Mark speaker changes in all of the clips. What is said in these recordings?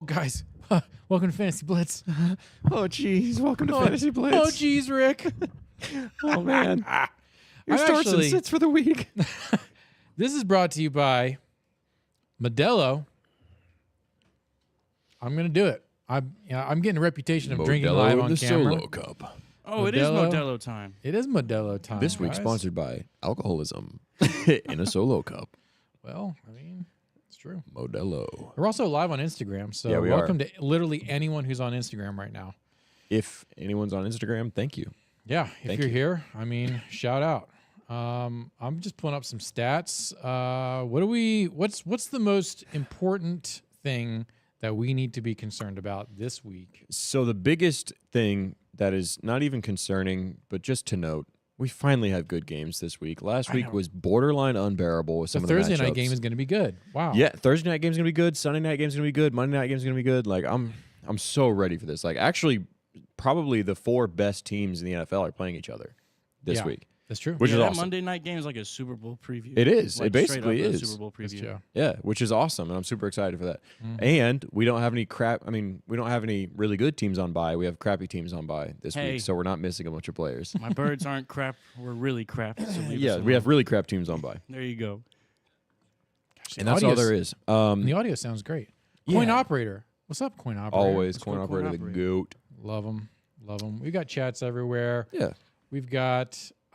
Speaker 1: Guys, welcome to Fantasy Blitz.
Speaker 2: Oh, jeez. Welcome to Fantasy Blitz.
Speaker 1: Oh, geez, Rick.
Speaker 2: Oh, man. Your starts and sits for the week.
Speaker 1: This is brought to you by Modelo. I'm going to do it. I'm getting a reputation of drinking live on camera.
Speaker 2: Solo cup.
Speaker 3: Oh, it is Modelo time.
Speaker 1: It is Modelo time.
Speaker 2: This week
Speaker 1: guys.
Speaker 2: sponsored by alcoholism in a solo cup.
Speaker 1: Well, I mean, it's true.
Speaker 2: Modelo.
Speaker 1: We're also live on Instagram, so
Speaker 2: Yeah, we
Speaker 1: welcome
Speaker 2: are.
Speaker 1: to literally anyone who's on Instagram right now.
Speaker 2: If anyone's on Instagram, thank you.
Speaker 1: Yeah, if
Speaker 2: Thank
Speaker 1: you're
Speaker 2: you.
Speaker 1: here, I mean, shout out. I'm just pulling up some stats. What's the most important thing that we need to be concerned about this week?
Speaker 2: So the biggest thing that is not even concerning, but just to note, we finally have good games this week. Last week was borderline unbearable with some
Speaker 1: The
Speaker 2: of the
Speaker 1: Thursday night
Speaker 2: matchups.
Speaker 1: game is going to be good. Wow.
Speaker 2: Yeah, Thursday night game's gonna be good. Sunday night game's gonna be good. Monday night game's gonna be good. Like I'm so ready for this. Like actually, probably the four best teams in the NFL are playing each other this
Speaker 1: Yeah.
Speaker 2: week,
Speaker 1: That's true.
Speaker 2: which is
Speaker 3: that
Speaker 2: awesome.
Speaker 3: Monday night game is like a Super Bowl preview.
Speaker 2: It is.
Speaker 3: Like,
Speaker 2: It basically
Speaker 3: straight up a
Speaker 2: is.
Speaker 3: Super Bowl
Speaker 1: That's
Speaker 3: preview.
Speaker 1: true.
Speaker 2: Yeah, which is awesome, and I'm super excited for that.
Speaker 1: Mhm.
Speaker 2: And we don't have any crap. I mean, we don't have any really good teams on bye. We have crappy teams on bye this
Speaker 3: Hey.
Speaker 2: week, so we're not missing a bunch of players.
Speaker 3: My birds aren't crap. We're really crap. So leave
Speaker 2: Yeah,
Speaker 3: us
Speaker 2: we have
Speaker 3: alone.
Speaker 2: really crap teams on bye,
Speaker 3: There you go.
Speaker 1: Gosh,
Speaker 2: and that's all there is.
Speaker 1: The audio sounds great. Coin
Speaker 2: yeah.
Speaker 1: operator. What's up, Coin operator?
Speaker 2: Always
Speaker 3: Let's
Speaker 2: coin
Speaker 3: go
Speaker 2: operator,
Speaker 3: coin
Speaker 2: the
Speaker 3: operator.
Speaker 2: goat.
Speaker 1: Love them. Love them. We've got chats everywhere.
Speaker 2: Yeah,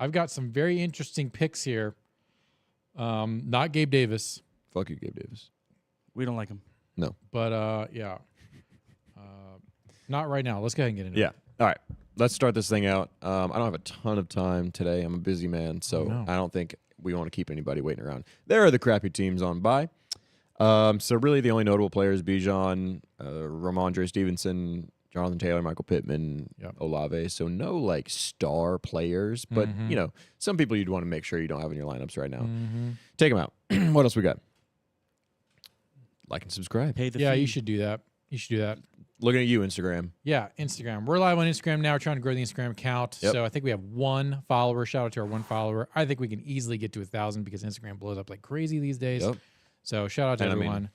Speaker 1: I've got some very interesting picks here. Not Gabe Davis,
Speaker 2: fuck you, Gabe Davis.
Speaker 3: We don't like him.
Speaker 1: but yeah. Not right now. Let's go ahead and get into
Speaker 2: Yeah.
Speaker 1: it.
Speaker 2: All right. Let's start this thing out. I don't have a ton of time today. I'm a busy man, so
Speaker 1: no.
Speaker 2: I don't think we want to keep anybody waiting around. There are the crappy teams on bye. So really the only notable players, Bijan, Ramondre Stevenson, Jonathan Taylor, Michael Pittman,
Speaker 1: Yep.
Speaker 2: Olave. So no like star players, but
Speaker 1: Mhm.
Speaker 2: you know, some people you'd want to make sure you don't have in your lineups right now.
Speaker 1: Mhm.
Speaker 2: Take them out. What else we got? Like and subscribe.
Speaker 3: Pay the
Speaker 1: Yeah,
Speaker 3: fee.
Speaker 1: you should do that. You should do that.
Speaker 2: Looking at you, Instagram.
Speaker 1: Yeah, Instagram. We're live on Instagram now. We're trying to grow the Instagram account.
Speaker 2: Yep.
Speaker 1: So I think we have one follower. Shout out to our one follower. I think we can easily get to 1,000 because Instagram blows up like crazy these days.
Speaker 2: Yep.
Speaker 1: So shout out to
Speaker 2: And I mean-
Speaker 1: everyone.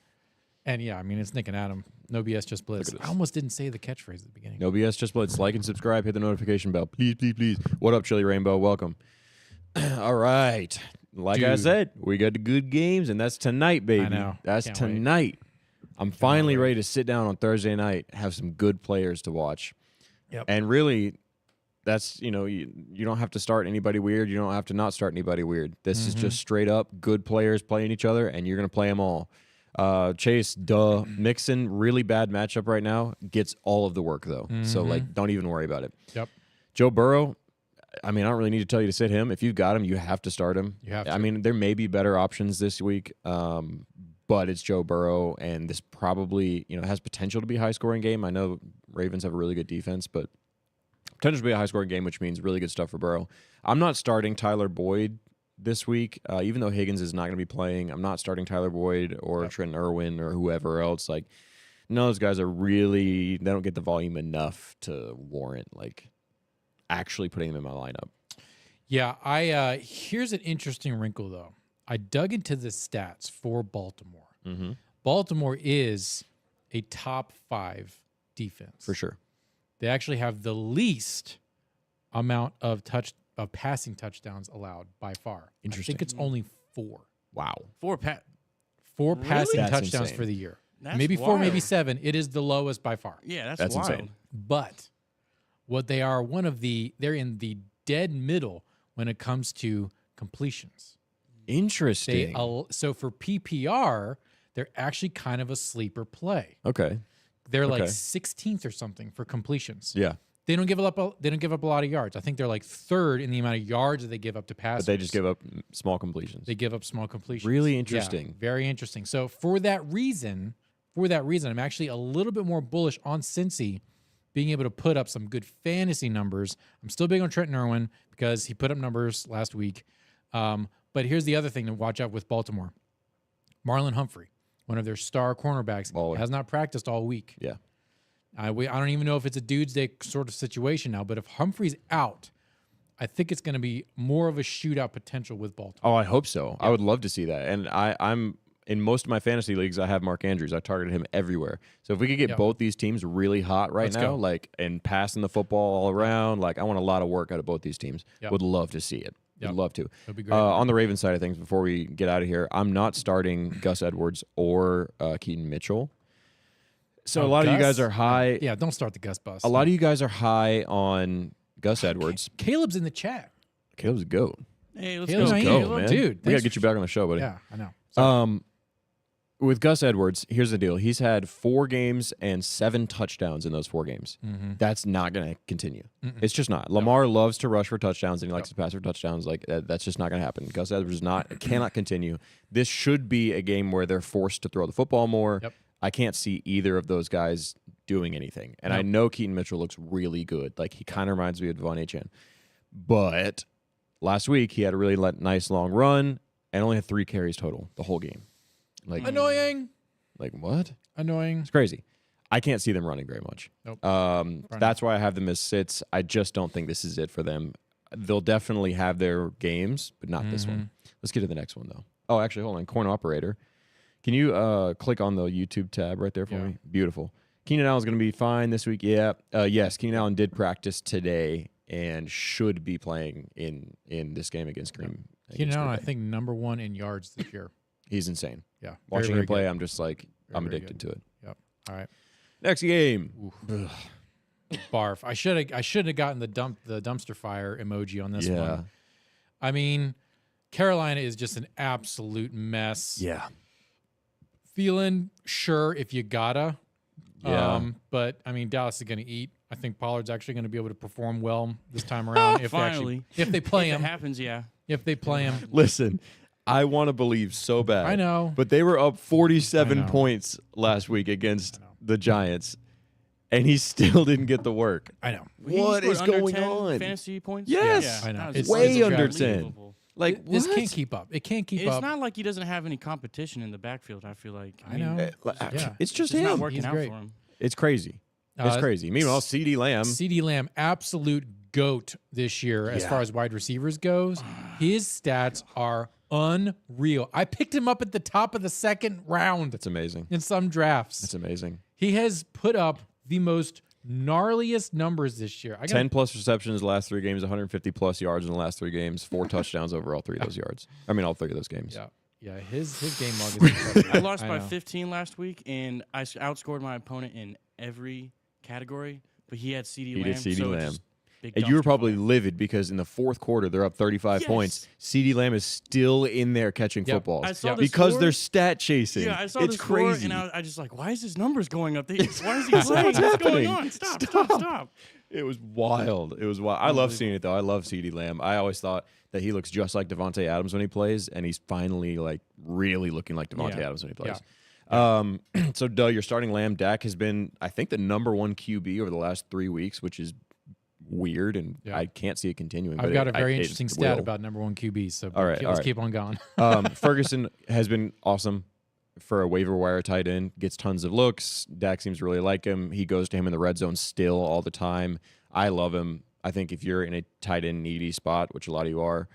Speaker 1: And yeah, I mean, it's Nick and Adam. No BS, just Blitz.
Speaker 2: Look at
Speaker 1: I
Speaker 2: this.
Speaker 1: almost didn't say the catchphrase at the beginning.
Speaker 2: No BS, just Blitz. Like and subscribe. Hit the notification bell. Please, please, please. What up, Chili Rainbow? Welcome. All right. Like I
Speaker 1: Dude.
Speaker 2: said, we got the good games, and that's tonight, baby.
Speaker 1: I know.
Speaker 2: That's
Speaker 1: Can't wait.
Speaker 2: tonight. I'm finally
Speaker 1: wait.
Speaker 2: ready to sit down on Thursday night, have some good players to watch.
Speaker 1: Yep.
Speaker 2: And really, that's, you know, you don't have to start anybody weird. You don't have to not start anybody weird. This is just straight up good players playing each other, and you're going to play them all. Chase, Mixon, really bad matchup right now, gets all of the work, though. So, like, don't even worry about it.
Speaker 1: Yep.
Speaker 2: Joe Burrow, I mean, I don't really need to tell you to sit him. If you've got him, you have to start him.
Speaker 1: You have
Speaker 2: I
Speaker 1: to.
Speaker 2: mean, there may be better options this week, but it's Joe Burrow, and this probably, you know, has potential to be a high-scoring game. I know Ravens have a really good defense, but potential to be a high-scoring game, which means really good stuff for Burrow. I'm not starting Tyler Boyd this week, even though Higgins is not going to be playing. I'm not starting Tyler Boyd or Trent Irwin or whoever else. Like, none of those guys are really, they don't get the volume enough to warrant, like, actually putting them in my lineup.
Speaker 1: Yeah, here's an interesting wrinkle, though. I dug into the stats for Baltimore.
Speaker 2: Mm-hmm.
Speaker 1: Baltimore is a top 5 defense.
Speaker 2: For sure.
Speaker 1: They actually have the least amount of passing touchdowns allowed by far.
Speaker 2: Interesting.
Speaker 1: I think it's only 4.
Speaker 2: Wow.
Speaker 3: 4 pat.
Speaker 1: 4
Speaker 3: Really?
Speaker 1: passing
Speaker 2: That's
Speaker 1: touchdowns
Speaker 2: insane.
Speaker 1: for the year.
Speaker 3: That's
Speaker 1: Maybe 4, maybe
Speaker 3: wild.
Speaker 1: 7. It is the lowest by far.
Speaker 3: Yeah,
Speaker 2: That's
Speaker 3: wild.
Speaker 2: insane.
Speaker 1: But what they are, they're in the dead middle when it comes to completions.
Speaker 2: Interesting.
Speaker 1: So for PPR, they're actually kind of a sleeper play.
Speaker 2: Okay.
Speaker 1: They're like
Speaker 2: Okay.
Speaker 1: 16th or something for completions.
Speaker 2: Yeah.
Speaker 1: They don't give up a lot of yards. I think they're like 3rd in the amount of yards that they give up to passers.
Speaker 2: But they just give up small completions.
Speaker 1: They give up small completions.
Speaker 2: Really
Speaker 1: Yeah,
Speaker 2: interesting.
Speaker 1: very interesting. So for that reason, I'm actually a little bit more bullish on Cincy being able to put up some good fantasy numbers. I'm still big on Trent Irwin because he put up numbers last week. But here's the other thing to watch out with Baltimore. Marlon Humphrey, one of their star cornerbacks,
Speaker 2: Baller.
Speaker 1: has not practiced all week.
Speaker 2: Yeah.
Speaker 1: I don't even know if it's a dude's day sort of situation now, but if Humphrey's out, I think it's going to be more of a shootout potential with Baltimore.
Speaker 2: Oh, I hope so. I would love to see that. And I'm in most of my fantasy leagues, I have Mark Andrews. I targeted him everywhere. So if we could get both these teams really hot
Speaker 1: Let's
Speaker 2: now,
Speaker 1: go.
Speaker 2: like and passing the football all around, like I want a lot of work out of both these teams.
Speaker 1: Yep.
Speaker 2: Would love to see it.
Speaker 1: Yep.
Speaker 2: Would love to.
Speaker 1: That'd be great.
Speaker 2: On the Ravens side of things, before we get out of here, I'm not starting Gus Edwards or Keaton Mitchell. So a lot of you guys are high.
Speaker 1: Yeah, don't start the Gus bus.
Speaker 2: A lot of you guys are high on Gus Edwards.
Speaker 1: Caleb's in the chat.
Speaker 2: Caleb's a goat.
Speaker 3: Hey, let's
Speaker 1: Caleb's
Speaker 3: go.
Speaker 1: not
Speaker 2: Go,
Speaker 1: Caleb,
Speaker 2: man.
Speaker 1: dude.
Speaker 2: We
Speaker 1: thanks
Speaker 2: gotta get you back on the show, buddy.
Speaker 1: Yeah, I know. Sorry.
Speaker 2: With Gus Edwards, here's the deal. He's had 4 games and 7 touchdowns in those 4 games. That's not going to continue. It's just not. Lamar loves to rush for touchdowns and he likes to pass for touchdowns. Like that's just not going to happen. Gus Edwards cannot continue. This should be a game where they're forced to throw the football more.
Speaker 1: Yep.
Speaker 2: I can't see either of those guys doing anything. And I know Keaton Mitchell looks really good. Like he kind of reminds me of Devon Achane. But last week he had a really nice long run and only had 3 carries total the whole game. Like
Speaker 1: Annoying.
Speaker 2: Like what?
Speaker 1: Annoying.
Speaker 2: It's crazy. I can't see them running very much.
Speaker 1: Nope.
Speaker 2: That's why I have them as sits. I just don't think this is it for them. They'll definitely have their games, but not this one. Let's get to the next one, though. Oh, actually, hold on. Corn operator. Can you click on the YouTube tab right there for me? Beautiful. Keenan Allen's going to be fine this week. Yeah. Yes, Keenan Allen did practice today and should be playing in this game against Green.
Speaker 1: Keenan Allen, I think, #1 in yards this year.
Speaker 2: He's insane.
Speaker 1: Yeah.
Speaker 2: Watching
Speaker 1: very
Speaker 2: him play,
Speaker 1: good.
Speaker 2: I'm just like, I'm
Speaker 1: very
Speaker 2: addicted to it.
Speaker 1: Yep. All right.
Speaker 2: Next game.
Speaker 1: Barf. I should have gotten the dumpster fire emoji on this one. I mean, Carolina is just an absolute mess.
Speaker 2: Yeah.
Speaker 1: Feeling sure if you gotta.
Speaker 2: Yeah.
Speaker 1: But I mean, Dallas is going to eat. I think Pollard's actually going to be able to perform well this time around if
Speaker 3: Finally.
Speaker 1: if they play
Speaker 3: If
Speaker 1: him.
Speaker 3: it happens, yeah.
Speaker 1: If they play him.
Speaker 2: Listen, I want to believe so bad.
Speaker 1: I know.
Speaker 2: But they were up 47
Speaker 1: I know.
Speaker 2: points last week against the Giants, and he still didn't get the work.
Speaker 1: I know.
Speaker 3: He
Speaker 2: What
Speaker 3: scored
Speaker 2: is
Speaker 3: under
Speaker 2: going
Speaker 3: 10
Speaker 2: on?
Speaker 3: Fantasy points?
Speaker 2: Yes.
Speaker 3: Yeah,
Speaker 1: I know.
Speaker 3: that was
Speaker 1: It's
Speaker 2: way under
Speaker 3: unbelievable.
Speaker 2: 10. Like,
Speaker 1: This
Speaker 2: what?
Speaker 1: can't keep up. It can't keep
Speaker 3: It's
Speaker 1: up.
Speaker 3: not like he doesn't have any competition in the backfield, I feel like.
Speaker 1: I know. Yeah.
Speaker 2: It's just
Speaker 3: It's not
Speaker 2: him.
Speaker 3: working
Speaker 1: He's
Speaker 3: out
Speaker 1: great.
Speaker 3: for him.
Speaker 2: It's crazy. It's crazy. Meanwhile, CeeDee Lamb.
Speaker 1: CeeDee Lamb, absolute GOAT this year as far as wide receivers goes. His stats are unreal. I picked him up at the top of the 2nd round
Speaker 2: That's amazing.
Speaker 1: in some drafts.
Speaker 2: That's amazing.
Speaker 1: He has put up the most gnarliest numbers this year.
Speaker 2: 10 plus receptions the last 3 games, 150 plus yards in the last 3 games, 4 touchdowns over all 3 of those yards. I mean, all 3 of those games.
Speaker 1: Yeah. Yeah, his game log is incredible.
Speaker 3: I lost by
Speaker 1: know.
Speaker 3: 15 last week, and I outscored my opponent in every category, but he had CeeDee
Speaker 2: He
Speaker 3: Lamb.
Speaker 2: did CeeDee
Speaker 3: so
Speaker 2: Lamb.
Speaker 3: Just big
Speaker 2: And you were
Speaker 3: dumpster
Speaker 2: probably
Speaker 3: fire.
Speaker 2: livid because in the 4th quarter, they're up 35
Speaker 3: Yes.
Speaker 2: points. CeeDee Lamb is still in there catching
Speaker 1: Yep.
Speaker 2: footballs
Speaker 3: I saw the
Speaker 2: because
Speaker 3: score.
Speaker 2: they're stat chasing.
Speaker 3: Yeah, I saw
Speaker 2: it's
Speaker 3: the score,
Speaker 2: crazy.
Speaker 3: and I just like, why is his numbers going up? Why is he
Speaker 2: What's
Speaker 3: playing? What's
Speaker 2: happening?
Speaker 3: going on? Stop.
Speaker 2: It was wild. It was wild. I love seeing it though. I love CeeDee Lamb. I always thought that he looks just like Devontae Adams when he plays, and he's finally like really looking like Devontae
Speaker 1: Yeah.
Speaker 2: Adams when he plays.
Speaker 1: Yeah.
Speaker 2: So Doug, you're starting Lamb. Dak has been, I think, the #1 QB over the last 3 weeks, which is weird, and
Speaker 1: Yeah.
Speaker 2: I can't see it continuing.
Speaker 1: I've
Speaker 2: but
Speaker 1: got
Speaker 2: it-
Speaker 1: a very
Speaker 2: it
Speaker 1: interesting stat
Speaker 2: will.
Speaker 1: about #1 QB. So
Speaker 2: All right,
Speaker 1: let's
Speaker 2: all
Speaker 1: keep on going.
Speaker 2: Ferguson has been awesome for a waiver wire tight end. Gets tons of looks. Dak seems to really like him. He goes to him in the red zone still all the time. I love him. I think if you're in a tight end needy spot, which a lot of you are,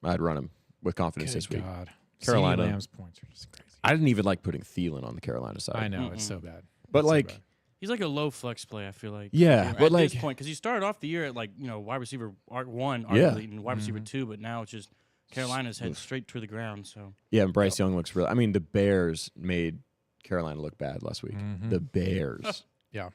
Speaker 2: I'd run him with confidence this
Speaker 1: Good
Speaker 2: week.
Speaker 1: God.
Speaker 2: Carolina.
Speaker 1: CeeDee Lamb's points are just crazy.
Speaker 2: I didn't even like putting Thielen on the Carolina side.
Speaker 1: I know. It's so bad.
Speaker 2: But
Speaker 1: It's so
Speaker 2: like,
Speaker 1: bad.
Speaker 3: He's like a low flex play, I feel like.
Speaker 2: Yeah,
Speaker 3: At
Speaker 2: but like-
Speaker 3: this point, because he started off the year at like wide receiver 1,
Speaker 2: Yeah.
Speaker 3: arguably, and wide receiver 2, but now it's just Carolina's heading straight to the ground. So
Speaker 2: yeah, and Bryce Young looks real. I mean, the Bears made Carolina look bad last week. The Bears.
Speaker 1: Yeah.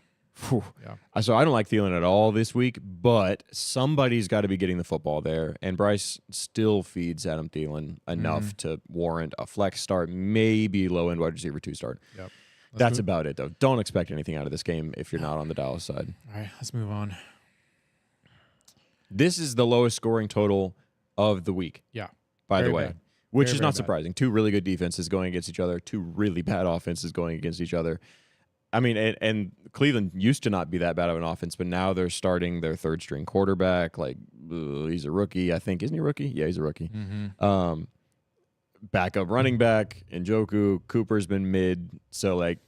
Speaker 2: Whew.
Speaker 1: Yeah.
Speaker 2: So I don't like Thielen at all this week, but somebody's got to be getting the football there. And Bryce still feeds Adam Thielen enough to warrant a flex start, maybe low-end wide receiver 2 start.
Speaker 1: Yep.
Speaker 2: That's about it, though. Don't expect anything out of this game if you're not on the Dallas side.
Speaker 1: All right, let's move on.
Speaker 2: This is the lowest scoring total of the week,
Speaker 1: Yeah.
Speaker 2: by
Speaker 1: Very
Speaker 2: the way,
Speaker 1: bad.
Speaker 2: which
Speaker 1: Very,
Speaker 2: is
Speaker 1: very
Speaker 2: not
Speaker 1: bad.
Speaker 2: surprising. 2 really good defenses going against each other, 2 really bad offenses going against each other. I mean, and Cleveland used to not be that bad of an offense, but now they're starting their 3rd-string quarterback. Like, he's a rookie, I think. Isn't he a rookie? Yeah, he's a rookie. Backup running back, Njoku. Cooper's been mid. So, like,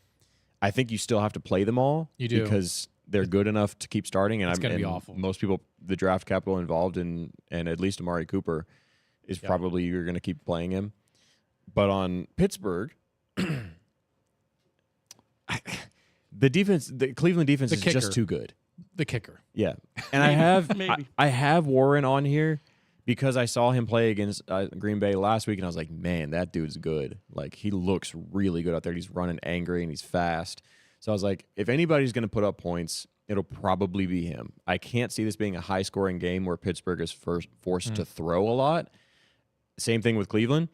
Speaker 2: I think you still have to play them all.
Speaker 1: You do.
Speaker 2: Because they're good enough to keep starting. And
Speaker 1: It's gonna be
Speaker 2: and
Speaker 1: awful.
Speaker 2: Most people, the draft capital involved in, and at least Amari Cooper is probably you're going to keep playing him. But on Pittsburgh, The defense, the Cleveland defense
Speaker 1: The
Speaker 2: is
Speaker 1: kicker.
Speaker 2: just too good.
Speaker 1: The kicker.
Speaker 2: Yeah, and I have
Speaker 3: Maybe.
Speaker 2: I have Warren on here because I saw him play against Green Bay last week, and I was like, man, that dude's good. Like, he looks really good out there. He's running angry and he's fast. So I was like, if anybody's going to put up points, it'll probably be him. I can't see this being a high-scoring game where Pittsburgh is forced to throw a lot. Same thing with Cleveland.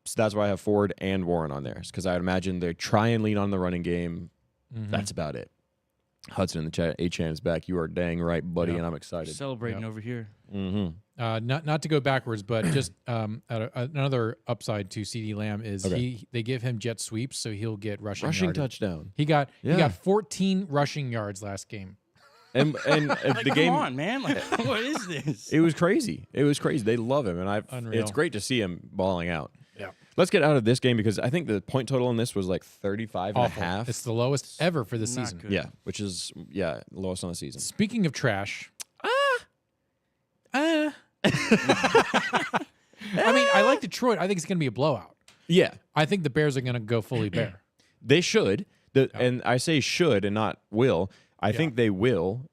Speaker 2: So that's why I have Ford and Warren on there, because I would imagine they try and lean on the running game. That's about it. Hudson in the chat, A-Chan is back. You are dang right, buddy, and I'm excited.
Speaker 3: Celebrating over here.
Speaker 1: Not to go backwards, but just another upside to CD Lamb is they give him jet sweeps, so he'll get rushing yardage.
Speaker 2: touchdown.
Speaker 1: He got 14 rushing yards last game.
Speaker 2: And
Speaker 3: Like,
Speaker 2: the game,
Speaker 3: come on, man. Like, what is this?
Speaker 2: it was crazy. It was crazy. They love him, and
Speaker 1: Unreal.
Speaker 2: it's great to see him balling out.
Speaker 1: Yeah.
Speaker 2: Let's get out of this game because I think the point total in this was like 35 and a
Speaker 1: Awful.
Speaker 2: half.
Speaker 1: It's the lowest ever for the
Speaker 3: Not
Speaker 1: season.
Speaker 3: good.
Speaker 2: Yeah, which is lowest on the season.
Speaker 1: Speaking of trash. I mean, I like Detroit. I think it's going to be a blowout.
Speaker 2: Yeah,
Speaker 1: I think the Bears are going to go fully bear.
Speaker 2: they should. And I say should and not will. I think they will,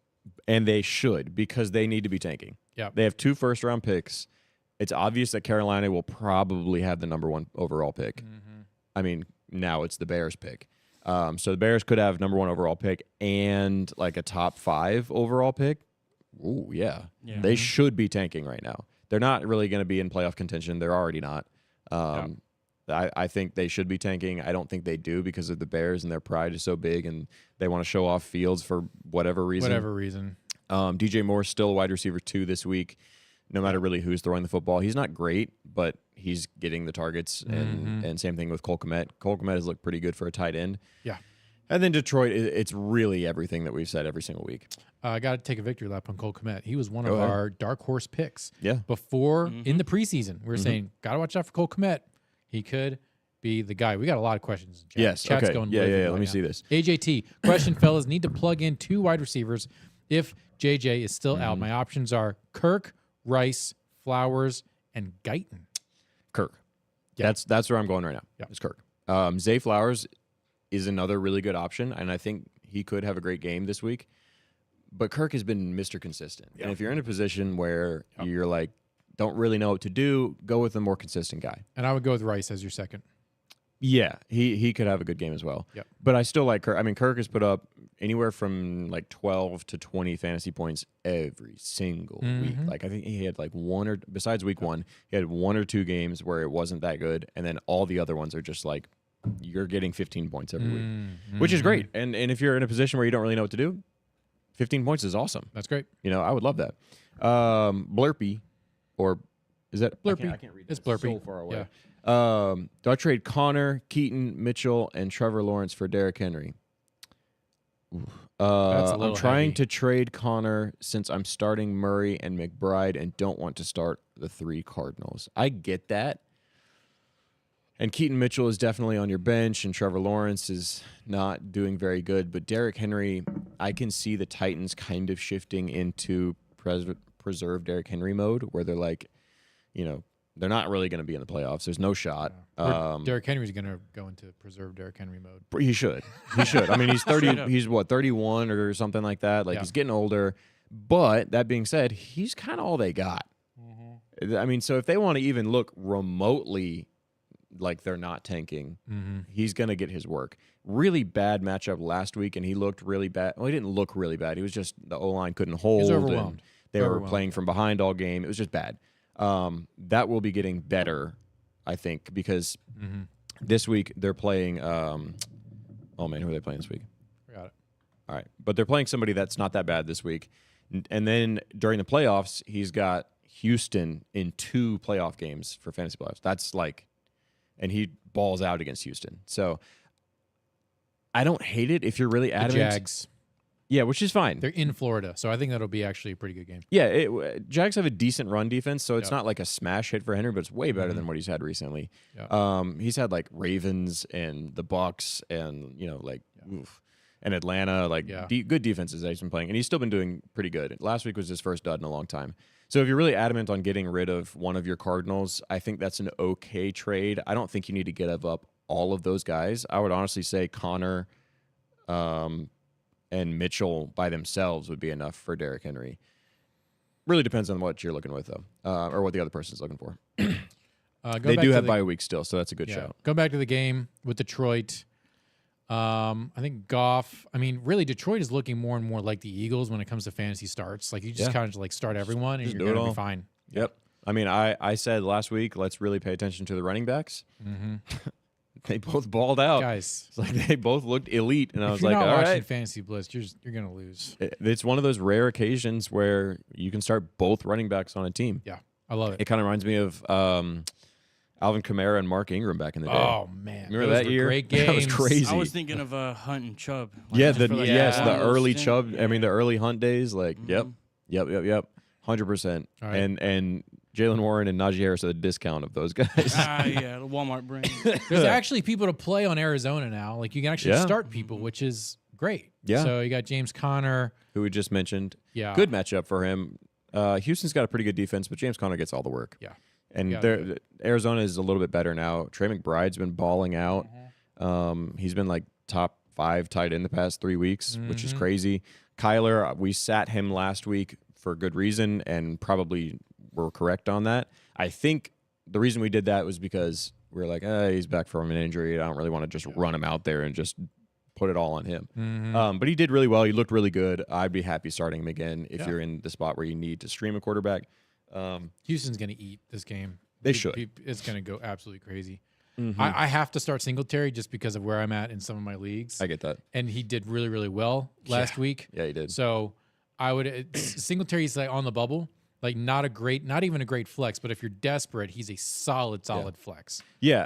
Speaker 2: and they should because they need to be tanking.
Speaker 1: Yeah.
Speaker 2: They have 2 first-round picks. It's obvious that Carolina will probably have the number 1 overall pick. I mean, now it's the Bears pick. So the Bears could have number 1 overall pick and like a top 5 overall pick. Ooh, yeah. They should be tanking right now. They're not really going to be in playoff contention. They're already not. I think they should be tanking. I don't think they do because of the Bears and their pride is so big and they want to show off Fields for whatever reason. DJ Moore's still a wide receiver 2 this week, no matter really who's throwing the football. He's not great, but he's getting the targets. And same thing with Cole Kmet. Cole Kmet has looked pretty good for a tight end.
Speaker 1: Yeah.
Speaker 2: And then Detroit, it's really everything that we've said every single week.
Speaker 1: I got to take a victory lap on Cole Kmet. He was one
Speaker 2: Go
Speaker 1: of
Speaker 2: ahead.
Speaker 1: our dark horse picks.
Speaker 2: Yeah.
Speaker 1: Before, in the preseason, we were saying, got to watch out for Cole Kmet. He could be the guy. We got a lot of questions. Chat.
Speaker 2: Yes.
Speaker 1: Chat's
Speaker 2: Okay.
Speaker 1: going
Speaker 2: Yeah.
Speaker 1: right
Speaker 2: Let
Speaker 1: now.
Speaker 2: me see this.
Speaker 1: AJT, question, fellas, need to plug in 2 wide receivers if JJ is still out. My options are Kirk, Rice, Flowers, and Guyton.
Speaker 2: Kirk.
Speaker 1: Yeah.
Speaker 2: That's where I'm going right now.
Speaker 1: Yeah.
Speaker 2: It's Kirk. Zay Flowers is another really good option, and I think he could have a great game this week. But Kirk has been Mr. Consistent. And if you're in a position where you're like, don't really know what to do, go with a more consistent guy.
Speaker 1: And I would go with Rice as your second.
Speaker 2: Yeah, he could have a good game as well.
Speaker 1: Yep.
Speaker 2: But I still like Kirk. I mean, Kirk has put up anywhere from like 12 to 20 fantasy points every single week. Like, I think he had like besides week 1, he had 1 or 2 games where it wasn't that good. And then all the other ones are just like, you're getting 15 points every week, which is great. And if you're in a position where you don't really know what to do, 15 points is awesome.
Speaker 1: That's great.
Speaker 2: You know, I would love that. Blurpy, or is that
Speaker 1: Blurpy.
Speaker 2: I can't read
Speaker 1: It's
Speaker 2: that.
Speaker 1: Blurpy.
Speaker 2: So far away.
Speaker 1: Yeah.
Speaker 2: Do I trade Connor, Keaton, Mitchell, and Trevor Lawrence for Derrick Henry?
Speaker 1: That's a
Speaker 2: I'm
Speaker 1: little
Speaker 2: trying
Speaker 1: heavy.
Speaker 2: to trade Connor since I'm starting Murray and McBride and don't want to start the 3 Cardinals. I get that. And Keaton Mitchell is definitely on your bench, and Trevor Lawrence is not doing very good. But Derrick Henry, I can see the Titans kind of shifting into preserve Derrick Henry mode, where they're like, you know, they're not really going to be in the playoffs. There's no shot.
Speaker 1: Derrick Henry's going to go into preserve Derrick Henry mode.
Speaker 2: He should. He should. I mean, he's 30.
Speaker 3: Straight up.
Speaker 2: He's what, 31 or something like that. Like, he's getting older. But that being said, he's kind of all they got. I mean, so if they want to even look remotely like they're not tanking, he's going to get his work. Really bad matchup last week, and he looked really bad. Well, he didn't look really bad. He was just, the O-line couldn't hold.
Speaker 1: He's overwhelmed.
Speaker 2: And they were playing from behind all game. It was just bad. That will be getting better, I think, because this week they're playing, oh man, who are they playing this week?
Speaker 1: Forgot it.
Speaker 2: All right. But they're playing somebody that's not that bad this week. And then during the playoffs, he's got Houston in 2 playoff games for fantasy playoffs. That's like, and he balls out against Houston. So I don't hate it if you're really
Speaker 1: The
Speaker 2: adamant.
Speaker 1: Jags.
Speaker 2: Yeah, which is fine.
Speaker 1: They're in Florida, so I think that'll be actually a pretty good game.
Speaker 2: Yeah, Jags have a decent run defense, so it's not like a smash hit for Henry, but it's way better than what he's had recently. He's had like Ravens and the Bucks and, you know, like and Atlanta, like good defenses that he's been playing, and he's still been doing pretty good. Last week was his first dud in a long time. So if you're really adamant on getting rid of one of your Cardinals, I think that's an okay trade. I don't think you need to give up all of those guys, I would honestly say Connor and Mitchell by themselves would be enough for Derrick Henry. Really depends on what you're looking with, though, or what the other person's looking for. They do have bye week still, so that's a good shout.
Speaker 1: Go back to the game with Detroit. I think Goff. I mean, really, Detroit is looking more and more like the Eagles when it comes to fantasy starts. Like you just kind of like start everyone, and you're gonna be fine.
Speaker 2: Yep. I mean, I said last week, let's really pay attention to the running backs.
Speaker 1: Mm-hmm.
Speaker 2: They both balled out,
Speaker 1: guys.
Speaker 2: It's like they both looked elite, and I was
Speaker 1: like,
Speaker 2: all
Speaker 1: watching
Speaker 2: right,
Speaker 1: Fantasy Blitz, you're gonna lose.
Speaker 2: It's one of those rare occasions where you can start both running backs on a team.
Speaker 1: Yeah, I love it.
Speaker 2: It kind of reminds me of Alvin Kamara and Mark Ingram back in the day.
Speaker 1: Oh man,
Speaker 2: remember that year?
Speaker 1: Great games.
Speaker 2: That was crazy.
Speaker 3: I was thinking of Hunt and Chubb. Like,
Speaker 2: yeah,
Speaker 3: the
Speaker 2: early Chubb.
Speaker 3: Yeah.
Speaker 2: I mean, the early Hunt days. Like, yep, 100%. And Jalen Warren and Najee Harris are the discount of those guys.
Speaker 3: Yeah, the Walmart brand.
Speaker 1: There's actually people to play on Arizona now. Like you can actually start people, which is great.
Speaker 2: Yeah.
Speaker 1: So you got James Conner,
Speaker 2: who we just mentioned.
Speaker 1: Yeah.
Speaker 2: Good matchup for him. Houston's got a pretty good defense, but James Conner gets all the work.
Speaker 1: Yeah.
Speaker 2: And Arizona is a little bit better now. Trey McBride's been balling out. He's been like top 5 tight end the past 3 weeks, which is crazy. Kyler, we sat him last week for good reason and probably were correct on that. I think the reason we did that was because we were like, he's back from an injury. I don't really want to just run him out there and just put it all on him. But he did really well. He looked really good. I'd be happy starting him again if you're in the spot where you need to stream a quarterback.
Speaker 1: Houston's going to eat this game.
Speaker 2: They should.
Speaker 1: It's going to go absolutely crazy. I have to start Singletary just because of where I'm at in some of my leagues.
Speaker 2: I get that.
Speaker 1: And he did really, really well last week.
Speaker 2: Yeah, he did.
Speaker 1: So I would Singletary's like on the bubble. Like not even a great flex, but if you're desperate, he's a solid flex.
Speaker 2: Yeah.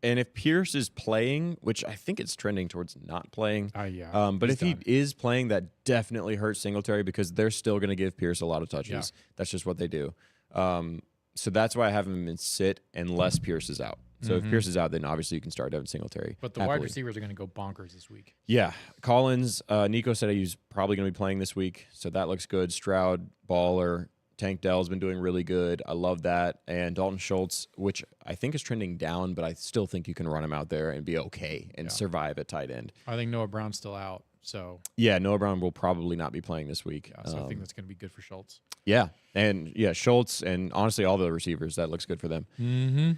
Speaker 2: And if Pierce is playing, which I think it's trending towards not playing, but if he is playing, that definitely hurts Singletary because they're still going to give Pierce a lot of touches. Yeah. That's just what they do. So that's why I have him in sit unless Pierce is out. So if Pierce is out, then obviously you can start Devin Singletary.
Speaker 1: But the wide receivers are going to go bonkers this week.
Speaker 2: Yeah. Collins, Nico said he's probably going to be playing this week, so that looks good. Stroud, Baller, Tank Dell's been doing really good. I love that. And Dalton Schultz, which I think is trending down, but I still think you can run him out there and be okay and survive at tight end.
Speaker 1: I think Noah Brown's still out. So
Speaker 2: yeah, Noah Brown will probably not be playing this week.
Speaker 1: Yeah, so I think that's going to be good for Schultz.
Speaker 2: Yeah. And Schultz and honestly all the receivers, that looks good for them.
Speaker 1: Mm-hmm.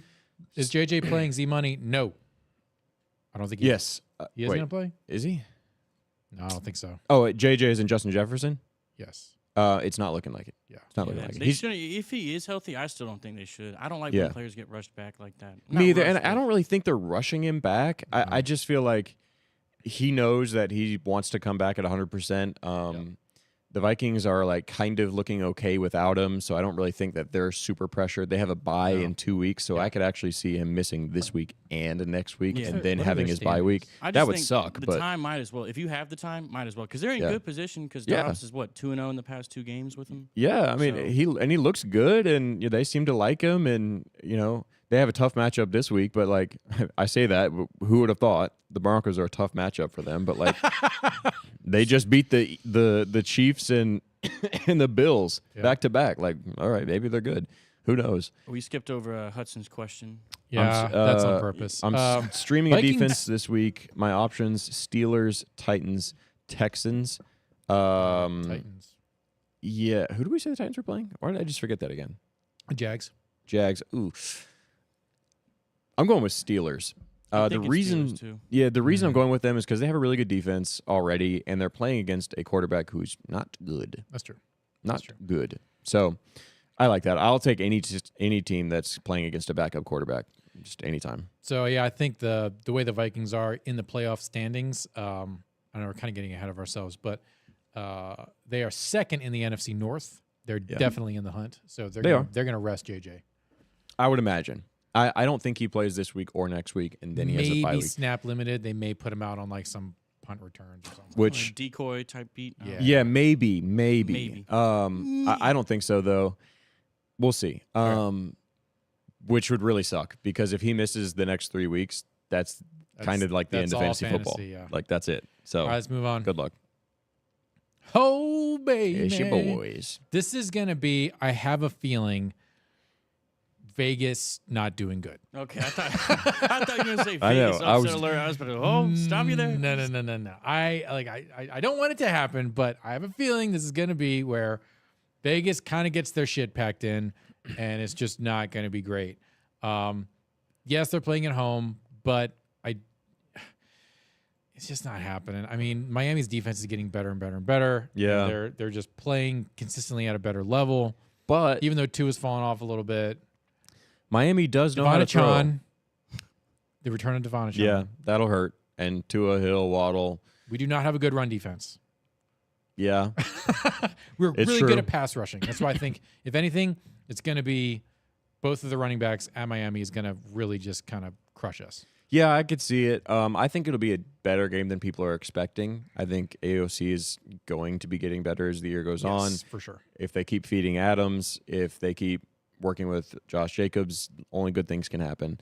Speaker 1: Is JJ playing Z-Money? No. I don't think he is. He is going to play?
Speaker 2: Is he?
Speaker 1: No, I don't think so.
Speaker 2: Oh, JJ is in Justin Jefferson?
Speaker 1: Yes.
Speaker 2: It's not looking like it.
Speaker 1: Yeah.
Speaker 2: It's not looking like
Speaker 3: it. If he is healthy, I still don't think they should. I don't like when players get rushed back like that.
Speaker 2: Me either. And I don't really think they're rushing him back. I just feel like he knows that he wants to come back at 100%. The Vikings are like kind of looking okay without him, so I don't really think that they're super pressured. They have a bye in 2 weeks, so I could actually see him missing this week and the next week, and then having his bye week. That would suck.
Speaker 3: The time might as well. If you have the time, might as well, because they're in good position. Because Dobbs is 2-0 in the past 2 games with him.
Speaker 2: Yeah, I mean he looks good, and they seem to like him, and they have a tough matchup this week. But like I say that, who would have thought the Broncos are a tough matchup for them? But like. They just beat the Chiefs and the Bills back to back. Like, all right, maybe they're good. Who knows?
Speaker 3: We skipped over Hudson's question.
Speaker 1: Yeah, that's on purpose.
Speaker 2: I'm streaming Vikings. A defense this week. My options: Steelers, Titans, Texans.
Speaker 1: Titans.
Speaker 2: Yeah, who do we say the Titans are playing? Why did I just forget that again?
Speaker 1: Jags.
Speaker 2: Ooh. I'm going with Steelers. The reason I'm going with them is because they have a really good defense already, and they're playing against a quarterback who's not good.
Speaker 1: That's true.
Speaker 2: Not good. So I like that. I'll take any team that's playing against a backup quarterback, just anytime.
Speaker 1: So yeah, I think the way the Vikings are in the playoff standings, I know we're kind of getting ahead of ourselves, but they are second in the NFC North. They're definitely in the hunt. So they're going to rest JJ.
Speaker 2: I would imagine. I don't think he plays this week or next week, and then he has a bye week.
Speaker 1: Maybe snap limited. They may put him out on like some punt returns or something.
Speaker 2: Which
Speaker 3: decoy type beat.
Speaker 2: Yeah, maybe. I don't think so though. We'll see. Which would really suck because if he misses the next 3 weeks, that's kind of like the end of fantasy football.
Speaker 1: Yeah.
Speaker 2: Like that's it. So
Speaker 1: all right, let's move on.
Speaker 2: Good luck.
Speaker 1: Oh baby,
Speaker 2: it's your boys.
Speaker 1: This is gonna be. I have a feeling. Vegas not doing good.
Speaker 3: Okay, I thought you were gonna say
Speaker 2: I know,
Speaker 3: Vegas
Speaker 2: I
Speaker 3: upset
Speaker 2: was-
Speaker 3: alert. I was about to stop you there.
Speaker 1: No. I don't want it to happen, but I have a feeling this is going to be where Vegas kind of gets their shit packed in, and it's just not going to be great. Yes, they're playing at home, but it's just not happening. I mean, Miami's defense is getting better and better and better.
Speaker 2: Yeah.
Speaker 1: And they're just playing consistently at a better level.
Speaker 2: But
Speaker 1: Even though Tua's fallen off a little bit.
Speaker 2: Miami does know how to throw.
Speaker 1: Devon the return of Devon.
Speaker 2: Yeah, that'll hurt. And Tua, Hill, Waddle.
Speaker 1: We do not have a good run defense.
Speaker 2: Yeah.
Speaker 1: We're
Speaker 2: It's
Speaker 1: really
Speaker 2: true.
Speaker 1: good at pass rushing. That's why I think, if anything, it's going to be both of the running backs at Miami is going to really just kind of crush us.
Speaker 2: Yeah, I could see it. I think it'll be a better game than people are expecting. I think AOC is going to be getting better as the year goes on.
Speaker 1: Yes, for sure.
Speaker 2: If they keep feeding Adams, if they keep working with Josh Jacobs, only good things can happen.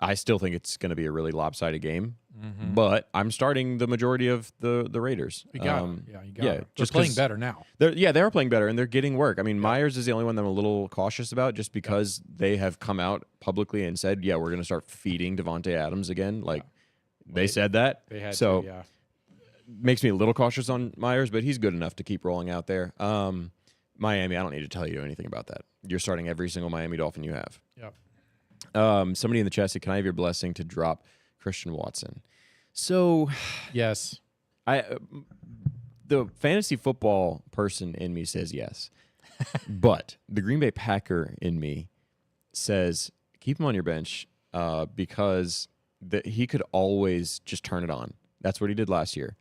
Speaker 2: I still think it's going to be a really lopsided game, but I'm starting the majority of the Raiders.
Speaker 1: You got it. Yeah, you got
Speaker 2: yeah,
Speaker 1: it. They're
Speaker 2: just
Speaker 1: playing
Speaker 2: 'cause
Speaker 1: better now.
Speaker 2: they are playing better and they're getting work. I mean, Myers is the only one that I'm a little cautious about just because they have come out publicly and said, yeah, we're going to start feeding Devontae Adams again. Like they said that.
Speaker 1: They had
Speaker 2: so
Speaker 1: to, yeah.
Speaker 2: makes me a little cautious on Myers, but he's good enough to keep rolling out there. Miami, I don't need to tell you anything about that. You're starting every single Miami Dolphin you have.
Speaker 1: Yep.
Speaker 2: Somebody in the chat said, can I have your blessing to drop Christian Watson? So
Speaker 1: Yes.
Speaker 2: the fantasy football person in me says yes. But the Green Bay Packer in me says keep him on your bench because he could always just turn it on. That's what he did last year.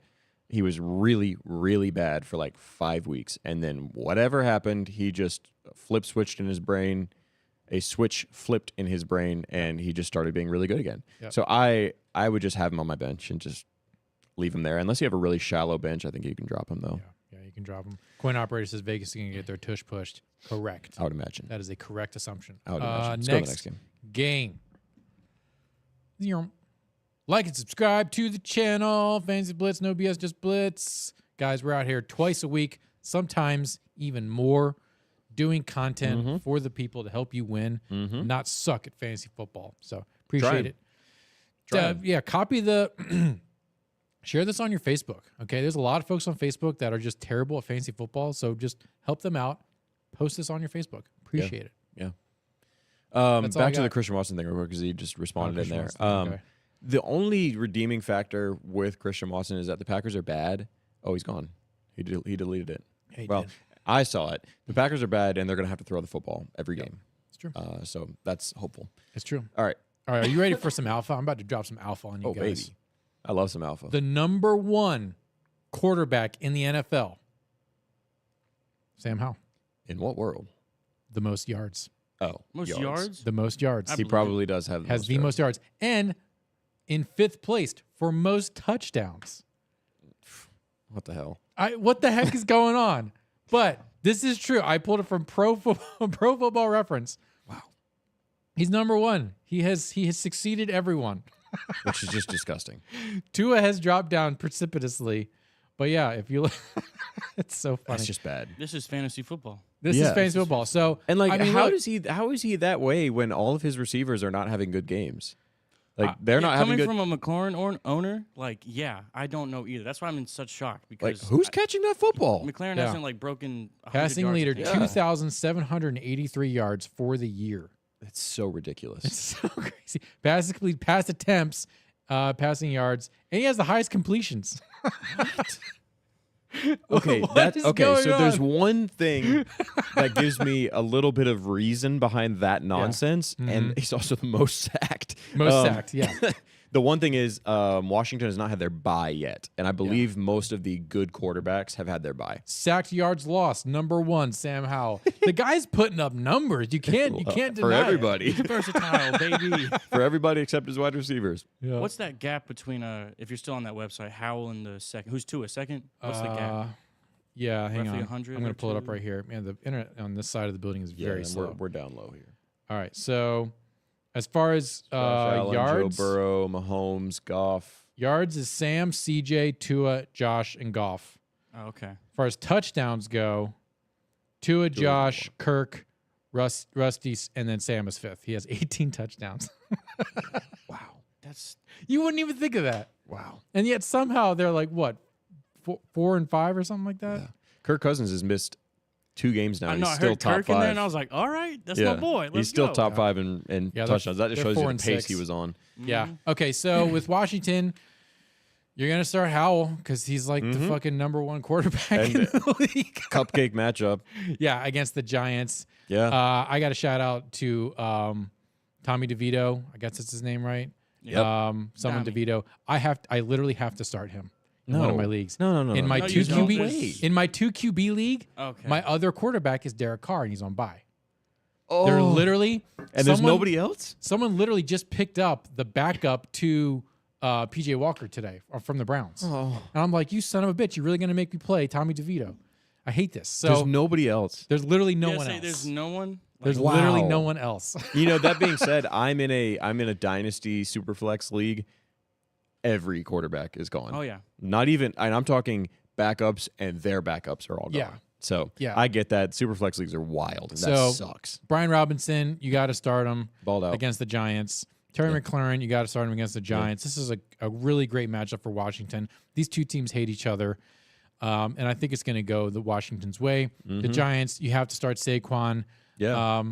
Speaker 2: He was really, really bad for like 5 weeks. And then whatever happened, he just switched in his brain. A switch flipped in his brain, and he just started being really good again.
Speaker 1: Yep.
Speaker 2: So I would just have him on my bench and just leave him there. Unless you have a really shallow bench, I think you can drop him, though.
Speaker 1: Yeah, you can drop them. Coin operator says Vegas is going to get their tush pushed. Correct.
Speaker 2: I would imagine.
Speaker 1: That is a correct assumption.
Speaker 2: I would imagine. Let's go to the next game.
Speaker 1: Game. Like and subscribe to the channel. Fantasy Blitz, no BS, just Blitz. Guys, we're out here twice a week, sometimes even more, doing content for the people to help you win, not suck at fantasy football. So appreciate it. Yeah, copy the... Share this on your Facebook, okay? There's a lot of folks on Facebook that are just terrible at fantasy football, so just help them out. Post this on your Facebook. Appreciate it.
Speaker 2: Yeah.
Speaker 1: That's all I
Speaker 2: Back to the
Speaker 1: got.
Speaker 2: Christian Watson thing real quick because he just responded in there.
Speaker 1: Christian Watson, okay.
Speaker 2: The only redeeming factor with Christian Watson is that the Packers are bad. Oh, he's gone. He deleted it.
Speaker 1: Yeah, he
Speaker 2: well,
Speaker 1: did.
Speaker 2: I saw it. The Packers are bad, and they're going to have to throw the football every game.
Speaker 1: It's true.
Speaker 2: So that's hopeful.
Speaker 1: It's true.
Speaker 2: All right.
Speaker 1: All right, are you ready for some alpha? I'm about to drop some alpha on you
Speaker 2: Oh,
Speaker 1: guys.
Speaker 2: baby. I love some alpha.
Speaker 1: The number one quarterback in the NFL, Sam Howell,
Speaker 2: In what world?
Speaker 1: the most yards.
Speaker 2: Oh,
Speaker 3: Most yards?
Speaker 1: The most yards.
Speaker 2: He probably does have
Speaker 1: Has the most yards. And in fifth place for most touchdowns.
Speaker 2: What the hell?
Speaker 1: What the heck is going on? But this is true. I pulled it from Pro Football Reference.
Speaker 2: Wow.
Speaker 1: He's number one. He has succeeded everyone.
Speaker 2: Which is just disgusting.
Speaker 1: Tua has dropped down precipitously. But yeah, if you look, it's so funny.
Speaker 2: That's just bad.
Speaker 3: This is fantasy football.
Speaker 1: This is fantasy football. So
Speaker 2: And like,
Speaker 1: I mean,
Speaker 2: how
Speaker 1: look,
Speaker 2: is he that way when all of his receivers are not having good games? Like they're not having
Speaker 3: coming
Speaker 2: good.
Speaker 3: from a McLaren owner, like, yeah, I don't know either. That's why I'm in such shock
Speaker 2: Like
Speaker 3: because
Speaker 2: who's catching that football?
Speaker 3: McLaren
Speaker 1: Yeah.
Speaker 3: hasn't like broken 100
Speaker 1: passing
Speaker 3: yards
Speaker 1: leader,
Speaker 3: a game.
Speaker 1: 2,783 yards for the year.
Speaker 2: It's so ridiculous.
Speaker 1: It's so crazy. Basically, pass attempts, passing yards, and he has the highest completions.
Speaker 2: Okay,
Speaker 1: What is
Speaker 2: okay.
Speaker 1: going
Speaker 2: So there's
Speaker 1: on?
Speaker 2: one thing that gives me a little bit of reason behind that nonsense, and he's also the most sacked.
Speaker 1: Most sacked, yeah.
Speaker 2: The one thing is Washington has not had their bye yet, and I believe most of the good quarterbacks have had their bye.
Speaker 1: Sacked yards lost, number one, Sam Howell. The guy's putting up numbers. You can't deny
Speaker 2: For everybody,
Speaker 3: He's versatile, baby.
Speaker 2: for everybody except his wide receivers.
Speaker 1: It. Yeah.
Speaker 3: What's that gap between if you're still on that website, Howell and the second? Who's Tua second? What's the gap?
Speaker 1: Yeah, hang
Speaker 3: Roughly
Speaker 1: on.
Speaker 3: 100
Speaker 1: I'm going
Speaker 3: or
Speaker 1: to pull it up
Speaker 3: two?
Speaker 1: right here. Man, the internet on this side of the building is very
Speaker 2: and
Speaker 1: slow.
Speaker 2: we're down low here.
Speaker 1: All right, so as far as
Speaker 2: Josh Allen,
Speaker 1: yards,
Speaker 2: Joe Burrow, Mahomes, Goff.
Speaker 1: yards is Sam, CJ, Tua, Josh, and Goff.
Speaker 3: Oh, okay.
Speaker 1: As far as touchdowns go, Tua, Josh, Kirk, Rusty, and then Sam is fifth. He has 18 touchdowns.
Speaker 2: Wow.
Speaker 1: You wouldn't even think of that.
Speaker 2: Wow.
Speaker 1: And yet somehow they're like, what, 4 and 5 or something like that?
Speaker 2: Yeah. Kirk Cousins has missed 2 games now.
Speaker 3: I know.
Speaker 2: He's
Speaker 3: I
Speaker 2: still
Speaker 3: heard
Speaker 2: top
Speaker 3: Kirk
Speaker 2: 5.
Speaker 3: in there, and I was like, all right, that's my boy. Let's
Speaker 2: He's still
Speaker 3: go.
Speaker 2: top 5 in
Speaker 1: Yeah,
Speaker 2: touchdowns. That just
Speaker 1: they're
Speaker 2: shows you
Speaker 1: 4
Speaker 2: the
Speaker 1: and
Speaker 2: pace
Speaker 1: 6.
Speaker 2: he was on.
Speaker 1: Yeah. Okay, so with Washington, you're going to start Howell because he's like the fucking number 1 quarterback in the league.
Speaker 2: Cupcake matchup.
Speaker 1: Yeah, against the Giants.
Speaker 2: Yeah.
Speaker 1: I got a shout out to Tommy DeVito. I guess that's his name, right?
Speaker 2: Yep.
Speaker 1: Someone
Speaker 3: Tommy.
Speaker 1: DeVito. I literally have to start him in one of my leagues.
Speaker 2: No.
Speaker 1: In my
Speaker 3: No,
Speaker 1: 2
Speaker 3: you don't.
Speaker 1: QB in my 2 QB league,
Speaker 3: Okay.
Speaker 1: my other quarterback is Derek Carr and he's on bye.
Speaker 2: Oh.
Speaker 1: They're literally
Speaker 2: And there's nobody else?
Speaker 1: Someone literally just picked up the backup to PJ Walker today from the Browns.
Speaker 2: Oh.
Speaker 1: And I'm like, you son of a bitch, you're really going to make me play Tommy DeVito. I hate this. So
Speaker 2: There's nobody else.
Speaker 1: there's literally no
Speaker 3: Yeah,
Speaker 1: one
Speaker 3: say
Speaker 1: else.
Speaker 3: There's no one.
Speaker 1: There's
Speaker 2: Wow.
Speaker 1: literally no one else.
Speaker 2: You know, that being said, I'm in a dynasty superflex league. Every quarterback is gone.
Speaker 3: Oh yeah.
Speaker 2: Not even, and I'm talking backups, and their backups are all gone.
Speaker 1: Yeah.
Speaker 2: So
Speaker 1: Yeah.
Speaker 2: I get that. Superflex leagues are wild. And
Speaker 1: So-
Speaker 2: that sucks.
Speaker 1: Brian Robinson, you got to start him
Speaker 2: Balled out.
Speaker 1: against the Giants. Terry McLaurin, you got to start him against the Giants. This is a really great matchup for Washington. These two teams hate each other. And I think it's going to go the Washington's way. The Giants, you have to start Saquon.
Speaker 2: Yeah.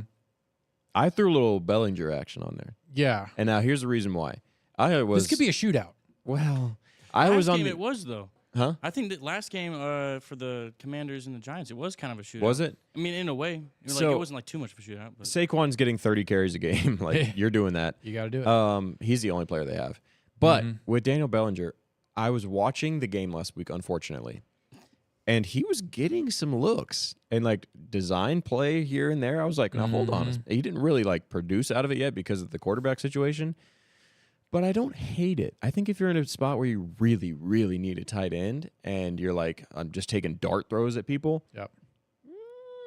Speaker 2: I threw a little Bellinger action on there.
Speaker 1: Yeah.
Speaker 2: And now here's the reason why. I was.
Speaker 1: This could be a shootout.
Speaker 2: Well, I
Speaker 3: Last
Speaker 2: was on
Speaker 3: game
Speaker 2: the.
Speaker 3: it was though.
Speaker 2: Huh?
Speaker 3: I think that last game for the Commanders and the Giants, it was kind of a shootout.
Speaker 2: Was it?
Speaker 3: I mean, in a way,
Speaker 2: So-
Speaker 3: it wasn't like too much of a shootout. But
Speaker 2: Saquon's getting 30 carries a game. Like, you're doing that.
Speaker 1: You got to do it.
Speaker 2: He's the only player they have. But with Daniel Bellinger, I was watching the game last week, unfortunately, and he was getting some looks and like design play here and there. I was like, now hold on. He didn't really like produce out of it yet because of the quarterback situation. But I don't hate it. I think if you're in a spot where you really, really need a tight end and you're like, I'm just taking dart throws at people,
Speaker 1: Yep.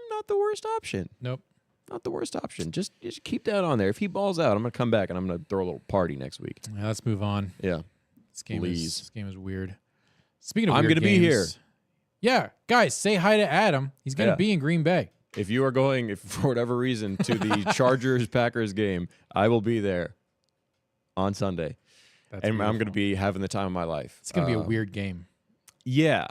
Speaker 2: not the worst option.
Speaker 1: Nope.
Speaker 2: Not the worst option. Just keep that on there. If he balls out, I'm going to come back and I'm going to throw a little party next week.
Speaker 1: Yeah, let's move on.
Speaker 2: Yeah.
Speaker 1: This game
Speaker 2: Please.
Speaker 1: This game is weird. Speaking of
Speaker 2: I'm
Speaker 1: weird
Speaker 2: gonna be here.
Speaker 1: games- Yeah, guys, say hi to Adam. He's going to
Speaker 2: Yeah.
Speaker 1: be in Green Bay.
Speaker 2: If you are going, for whatever reason, to the Chargers-Packers game, I will be there on Sunday.
Speaker 1: That's
Speaker 2: And I'm going to
Speaker 1: beautiful.
Speaker 2: be having the time of my life.
Speaker 1: It's going to be a weird game.
Speaker 2: Yeah.